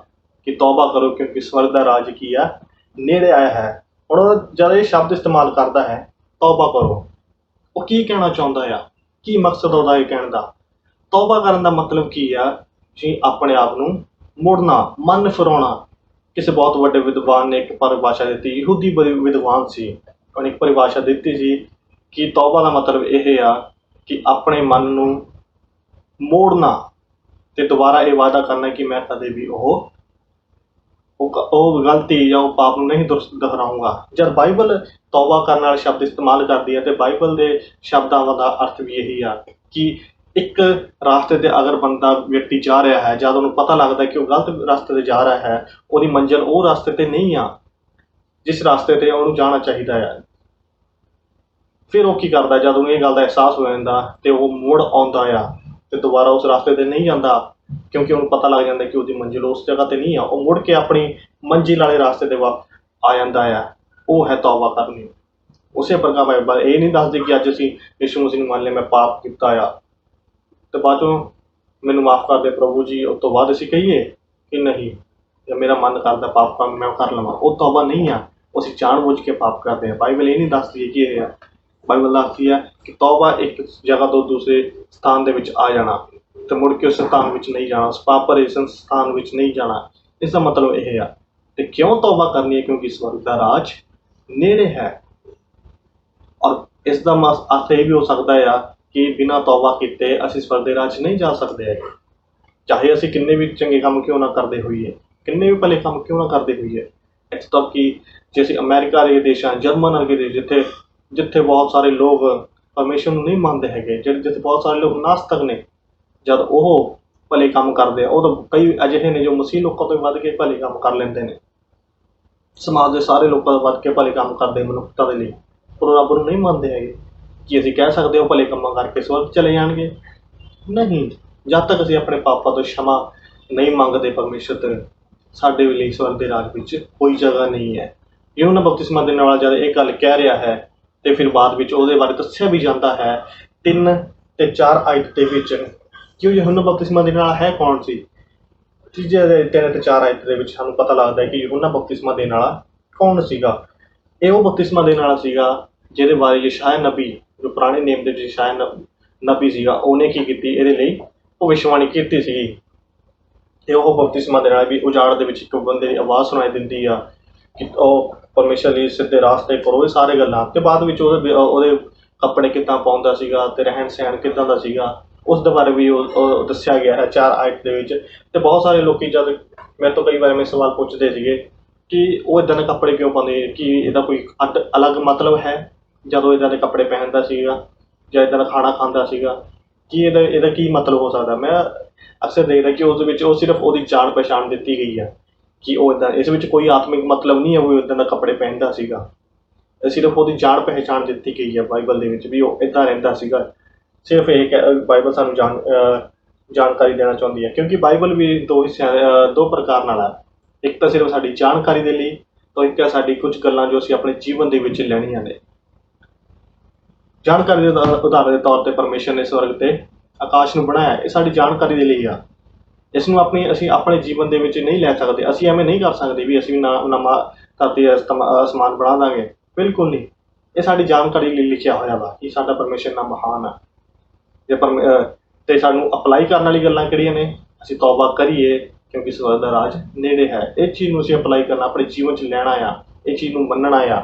ਕਿ ਤੌਬਾ ਕਰੋ ਕਿਉਂਕਿ ਸਵਰਗ ਦਾ ਰਾਜ ਕੀ ਆ, ਨੇੜੇ ਆਇਆ ਹੈ। ਹੁਣ ਉਹ ਜਦ ਇਹ ਸ਼ਬਦ ਇਸਤੇਮਾਲ ਕਰਦਾ ਹੈ ਤੌਬਾ ਕਰੋ, ਉਹ ਕੀ ਕਹਿਣਾ ਚਾਹੁੰਦਾ ਆ? ਕੀ ਮਕਸਦ ਉਹਦਾ ਇਹ ਕਹਿਣ ਦਾ? ਤੌਬਾ ਕਰਨ ਦਾ ਮਤਲਬ ਕੀ ਆ? ਤੁਸੀਂ ਆਪਣੇ ਆਪ ਨੂੰ ਮੁੜਨਾ, ਮਨ ਫਿਰਾਉਣਾ। ਕਿਸੇ ਬਹੁਤ ਵੱਡੇ ਵਿਦਵਾਨ ਨੇ ਇੱਕ ਪਰਿਭਾਸ਼ਾ ਦਿੱਤੀ, ਯਹੂਦੀ ਵਿਦਵਾਨ ਸੀ, ਉਹਨੇ ਇੱਕ ਪਰਿਭਾਸ਼ਾ ਦਿੱਤੀ ਸੀ ਕਿ ਤੌਬਾ ਦਾ ਮਤਲਬ ਇਹ ਆ ਕਿ ਆਪਣੇ ਮਨ ਨੂੰ ਮੋੜਨਾ ਤੇ ਦੁਬਾਰਾ ਇਹ ਵਾਅਦਾ ਕਰਨਾ ਕਿ ਮੈਂ ਕਦੇ ਵੀ ਉਹ ਗਲਤੀ ਜਾਂ ਉਹ ਪਾਪ ਨੂੰ ਨਹੀਂ ਦੁਹਰਾਊਂਗਾ। ਜਦ ਬਾਈਬਲ ਤੌਬਾ ਕਰਨ ਵਾਲਾ ਸ਼ਬਦ ਇਸਤੇਮਾਲ ਕਰਦੀ ਹੈ ਤੇ ਬਾਈਬਲ ਦੇ ਸ਼ਬਦਾਂ ਦਾ ਅਰਥ ਵੀ ਇਹੀ ਆ ਕਿ ਇੱਕ ਰਾਸਤੇ ਤੇ ਅਗਰ ਵਿਅਕਤੀ ਜਾ ਰਿਹਾ ਹੈ, ਜਦ ਉਹਨੂੰ ਪਤਾ ਲੱਗਦਾ ਕਿ ਉਹ ਗਲਤ ਰਸਤੇ ਤੇ ਜਾ ਰਿਹਾ ਹੈ, ਉਹਦੀ ਮੰਜ਼ਿਲ ਉਹ ਰਸਤੇ ਤੇ ਨਹੀਂ ਆ ਜਿਸ ਰਸਤੇ ਤੇ ਉਹਨੂੰ ਜਾਣਾ ਚਾਹੀਦਾ ਹੈ, ਫਿਰ ਉਹ ਕੀ ਕਰਦਾ? ਜਦ ਉਹਨੂੰ ਇਹ ਗੱਲ ਦਾ ਅਹਿਸਾਸ ਹੋ ਜਾਂਦਾ ਤੇ ਉਹ ਮੁੜ ਆਉਂਦਾ ਆ ਤੇ ਦੁਬਾਰਾ ਉਸ ਰਸਤੇ ਤੇ ਨਹੀਂ ਜਾਂਦਾ, ਕਿਉਂਕਿ ਉਹਨੂੰ ਪਤਾ ਲੱਗ ਜਾਂਦਾ ਕਿ ਉਹਦੀ ਮੰਜ਼ਿਲ ਉਸ ਜਗ੍ਹਾ ਤੇ ਨਹੀਂ ਆ। ਉਹ ਮੁੜ ਕੇ ਆਪਣੀ ਮੰਜ਼ਿਲ ਵਾਲੇ ਰਸਤੇ ਤੇ ਆ ਜਾਂਦਾ ਆ। ਉਹ ਹੈ ਤੌਬਾ ਕਰਨੀ। ਉਸੇ ਪ੍ਰਕਾਰ ਬਾਈਬਲ ਇਹ ਨਹੀਂ ਦੱਸਦੀ ਕਿ ਅੱਜ ਅਸੀਂ ਯਿਸੂ ਮਸੀਹ ਨੂੰ ਮੰਨ ਲਿਆ, ਮੈਂ ਪਾਪ ਕੀਤਾ ਆ ਤੇ ਬਾਅਦ ਚੋਂ ਮੈਨੂੰ ਮਾਫ਼ ਕਰ ਦੇ ਪ੍ਰਭੂ ਜੀ, ਉਸ ਤੋਂ ਬਾਅਦ ਅਸੀਂ ਕਹੀਏ ਕਿ ਨਹੀਂ, ਜਾਂ ਮੇਰਾ ਮਨ ਕਰਦਾ ਪਾਪ ਕੰਮ ਮੈਂ ਕਰ ਲਵਾਂ। ਉਹ ਤੌਬਾ ਨਹੀਂ ਆ, ਅਸੀਂ ਜਾਣ ਬੁੱਝ ਕੇ ਪਾਪ ਕਰਦੇ ਹਾਂ। ਬਾਈਬਲ ਇਹ ਨਹੀਂ ਦੱਸਦੀ ਕਿ ਇਹ ਆ। ਬਾਈਬਲ ਦੱਸਦੀ ਹੈ ਕਿ ਤੌਬਾ ਇੱਕ ਜਗ੍ਹਾ ਤੋਂ ਦੂਸਰੇ ਸਥਾਨ ਦੇ ਵਿੱਚ ਆ ਜਾਣਾ ਤੇ ਮੁੜ ਕੇ ਉਸ ਸਥਾਨ ਵਿੱਚ ਨਹੀਂ ਜਾਣਾ, ਉਸ ਪਾਪ ਭਰੇ ਸਥਾਨ ਵਿੱਚ ਨਹੀਂ ਜਾਣਾ। ਇਸ ਦਾ ਮਤਲਬ ਇਹ ਆ। ਤੇ ਕਿਉਂ ਤੌਬਾ ਕਰਨੀ ਹੈ? ਕਿਉਂਕਿ ਸਵਰਗ ਦਾ ਰਾਜ ਨੇੜੇ ਹੈ। ਔਰ ਇਸ ਦਾ ਅਰਥ ਇਹ ਵੀ ਹੋ ਸਕਦਾ ਆ ਕਿ ਬਿਨਾਂ ਤੌਬਾ ਕੀਤੇ ਅਸੀਂ ਸਵਰਗ ਦੇ ਰਾਜ ਨਹੀਂ ਜਾ ਸਕਦੇ ਹੈਗੇ। ਚਾਹੇ ਅਸੀਂ ਕਿੰਨੇ ਵੀ ਚੰਗੇ ਕੰਮ ਕਿਉਂ ਨਾ ਕਰਦੇ ਹੋਈਏ, ਕਿੰਨੇ ਵੀ ਭਲੇ ਕੰਮ ਕਿਉਂ ਨਾ ਕਰਦੇ ਹੋਈਏ। ਇੱਥੋਂ ਤੱਕ ਕਿ ਜੇ ਅਸੀਂ ਅਮਰੀਕਾ ਵਰਗੇ ਦੇਸ਼ਾਂ, ਜਰਮਨ ਵਰਗੇ ਦੇਸ਼, ਜਿੱਥੇ ਬਹੁਤ ਸਾਰੇ ਲੋਕ ਪਰਮੇਸ਼ਰ ਨੂੰ ਨਹੀਂ ਮੰਨਦੇ ਹੈਗੇ, ਜਿੱਥੇ ਬਹੁਤ ਸਾਰੇ ਲੋਕ ਨਾਸਤਕ ਨੇ, ਜਦ ਉਹ ਭਲੇ ਕੰਮ ਕਰਦੇ ਆ, ਉਹ ਤਾਂ ਕਈ ਅਜਿਹੇ ਨੇ ਜੋ ਮਸੀਹ ਲੋਕਾਂ ਤੋਂ ਵੱਧ ਕੇ ਭਲੇ ਕੰਮ ਕਰ ਲੈਂਦੇ ਨੇ। ਸਮਾਜ ਦੇ ਸਾਰੇ ਲੋਕਾਂ ਤੋਂ ਵੱਧ ਕੇ ਭਲੇ ਕੰਮ ਕਰਦੇ ਮਨੁੱਖਤਾ ਦੇ ਲਈ, ਪਰ ਉਹ ਰੱਬ ਨੂੰ ਨਹੀਂ ਮੰਨਦੇ ਹੈਗੇ। ਕੀ ਅਸੀਂ ਕਹਿ ਸਕਦੇ ਹੋ ਭਲੇ ਕੰਮਾਂ ਕਰਕੇ ਸਵਰਗ ਚਲੇ ਜਾਣਗੇ? ਨਹੀਂ। ਜਦ ਤੱਕ ਅਸੀਂ ਆਪਣੇ ਪਾਪਾਂ ਤੋਂ क्षमा ਨਹੀਂ ਮੰਗਦੇ ਪਰਮੇਸ਼ਰ ਤੋਂ, ਸਾਡੇ ਲਈ ਸਵਰਗ ਦੇ ਰਾਜ ਵਿੱਚ ਕੋਈ ਜਗ੍ਹਾ ਨਹੀਂ ਹੈ। ਯਹੂਨਾ ਬਪਤਿਸਮਾ ਦੇਣ ਵਾਲਾ ਜਦ ਇਹ ਗੱਲ ਕਹਿ ਰਿਹਾ ਹੈ ਤੇ ਫਿਰ ਬਾਅਦ ਵਿੱਚ ਉਹਦੇ ਬਾਰੇ ਦੱਸਿਆ ਵੀ ਜਾਂਦਾ ਹੈ 3 ਤੇ 4 ਆਇਤ ਦੇ ਵਿੱਚ ਕਿ ਉਹ ਯਹੂਨਾ ਬਪਤਿਸਮਾ ਦੇਣ ਵਾਲਾ ਹੈ ਕੌਣ ਸੀ। ਤੀਜੇ ਦੇ 3 ਤੇ 4 ਆਇਤ ਦੇ ਵਿੱਚ ਸਾਨੂੰ ਪਤਾ ਲੱਗਦਾ ਹੈ ਕਿ ਯਹੂਨਾ ਬਪਤਿਸਮਾ ਦੇਣ ਵਾਲਾ ਕੌਣ ਸੀਗਾ। ਇਹ ਉਹ ਬਪਤਿਸਮਾ ਦੇਣ ਵਾਲਾ ਸੀਗਾ ਜਿਹਦੇ ਬਾਰੇ ਯਸ਼ਾਇਆ ਨਬੀ, ਜੋ ਪੁਰਾਣੇ ਨੇਮ ਦੇ ਵਿੱਚ ਯਸ਼ਾਇਆ ਨਬੀ ਸੀਗਾ, ਉਹਨੇ ਕੀ ਕੀਤੀ, ਇਹਦੇ ਲਈ ਭਵਿੱਖਬਾਣੀ ਕੀਤੀ ਸੀਗੀ। ਤੇ ਉਹ ਬਪਤਿਸਮਾ ਦੇ ਨਾਲ ਵੀ ਉਜਾੜ ਦੇ ਵਿੱਚ ਇੱਕ ਬੰਦੇ ਦੀ ਆਵਾਜ਼ ਸੁਣਾਈ ਦਿੰਦੀ ਆ ਕਿ ਉਹ ਪਰਮੇਸ਼ਰ ਲਈ ਸਿੱਧੇ ਰਾਸਤੇ ਕਰੋ, ਇਹ ਸਾਰੇ ਗੱਲਾਂ। ਤੇ ਬਾਅਦ ਵਿੱਚ ਉਹਦੇ ਕੱਪੜੇ ਕਿੱਦਾਂ ਪਾਉਂਦਾ ਸੀਗਾ ਤੇ ਰਹਿਣ ਸਹਿਣ ਕਿੱਦਾਂ ਦਾ ਸੀਗਾ, ਉਸ ਦੇ ਬਾਰੇ ਵੀ ਉਹ ਦੱਸਿਆ ਗਿਆ ਹੈ 4 ਆਇਤ ਦੇ ਵਿੱਚ। ਤੇ ਬਹੁਤ ਸਾਰੇ ਲੋਕੀ ਜਦ ਮੇਰੇ ਤੋਂ ਕਈ ਵਾਰ ਮੈਂ ਸਵਾਲ ਪੁੱਛਦੇ ਸੀਗੇ ਕਿ ਉਹ ਇੱਦਾਂ ਦੇ ਕੱਪੜੇ ਕਿਉਂ ਪਾਉਂਦੇ, ਕਿ ਇਹਦਾ ਕੋਈ ਅਲੱਗ ਮਤਲਬ ਹੈ ਜਦੋਂ ਇੱਦਾਂ ਦੇ ਕੱਪੜੇ ਪਹਿਨਦਾ ਸੀਗਾ ਜਾਂ ਇੱਦਾਂ ਦਾ ਖਾਣਾ ਖਾਂਦਾ ਸੀਗਾ, ਕਿ ਇਹਦਾ ਕੀ ਮਤਲਬ ਹੋ ਸਕਦਾ। ਮੈਂ ਅਕਸਰ ਦੇਖਦਾ ਕਿ ਉਸ ਦੇ ਵਿੱਚ ਉਹ ਸਿਰਫ ਉਹਦੀ ਜਾਣ ਪਛਾਣ ਦਿੱਤੀ ਗਈ ਹੈ ਕਿ ਉਹ ਇੱਦਾਂ, ਇਸ ਵਿੱਚ ਕੋਈ ਆਤਮਿਕ ਮਤਲਬ ਨਹੀਂ ਹੈ ਉਹ ਇੱਦਾਂ ਦਾ ਕੱਪੜੇ ਪਹਿਨਦਾ ਸੀਗਾ। ਸਿਰਫ ਉਹਦੀ ਜਾਣ ਪਹਿਚਾਣ ਦਿੱਤੀ ਗਈ ਹੈ ਬਾਈਬਲ ਦੇ ਵਿੱਚ ਵੀ ਉਹ ਇੱਦਾਂ ਰਹਿੰਦਾ ਸੀਗਾ। ਸਿਰਫ ਇਹ ਬਾਈਬਲ ਸਾਨੂੰ ਜਾਣਕਾਰੀ ਦੇਣਾ ਚਾਹੁੰਦੀ ਹੈ, ਕਿਉਂਕਿ ਬਾਈਬਲ ਵੀ ਦੋ ਪ੍ਰਕਾਰ ਨਾਲ ਹੈ। ਇੱਕ ਤਾਂ ਸਿਰਫ ਸਾਡੀ ਜਾਣਕਾਰੀ ਦੇ ਲਈ, ਤਾਂ ਇੱਕ ਹੈ ਸਾਡੀ ਕੁਝ ਗੱਲਾਂ ਜੋ ਅਸੀਂ ਆਪਣੇ ਜੀਵਨ ਦੇ ਵਿੱਚ ਲੈਣੀਆਂ ਨੇ। ਜਾਣਕਾਰੀ ਦੇ ਉਦਾਹਰਨ ਦੇ ਤੌਰ 'ਤੇ ਪਰਮੇਸ਼ਰ ਨੇ ਸਵਰਗ ਤੇ ਆਕਾਸ਼ ਨੂੰ ਬਣਾਇਆ, ਇਹ ਸਾਡੀ ਜਾਣਕਾਰੀ ਦੇ ਲਈ ਆ। ਇਸ ਨੂੰ ਅਸੀਂ ਆਪਣੇ ਜੀਵਨ ਦੇ ਵਿੱਚ ਨਹੀਂ ਲੈ ਸਕਦੇ। ਅਸੀਂ ਐਵੇਂ ਨਹੀਂ ਕਰ ਸਕਦੇ ਵੀ ਅਸੀਂ ਨਵਾਂ ਧਰਤੀ ਅਸਮਾਨ ਬਣਾ ਦਾਂਗੇ, ਬਿਲਕੁਲ ਨਹੀਂ। ਇਹ ਸਾਡੀ ਜਾਣਕਾਰੀ ਲਈ ਲਿਖਿਆ ਹੋਇਆ ਵਾ ਕਿ ਸਾਡਾ ਪਰਮੇਸ਼ਰ ਨਾ ਮਹਾਨ ਆ। ਤੇ ਸਾਨੂੰ ਅਪਲਾਈ ਕਰਨ ਵਾਲੀ ਗੱਲਾਂ ਕਿਹੜੀਆਂ ਨੇ, ਅਸੀਂ ਤੌਬਾ ਕਰੀਏ ਕਿਉਂਕਿ ਸਵਰਗ ਦਾ ਰਾਜ ਨੇੜੇ ਹੈ। ਇਹ ਚੀਜ਼ ਨੂੰ ਅਸੀਂ ਅਪਲਾਈ ਕਰਨਾ, ਆਪਣੇ ਜੀਵਨ 'ਚ ਲੈਣਾ ਆ, ਇਹ ਚੀਜ਼ ਨੂੰ ਮੰਨਣਾ ਆ।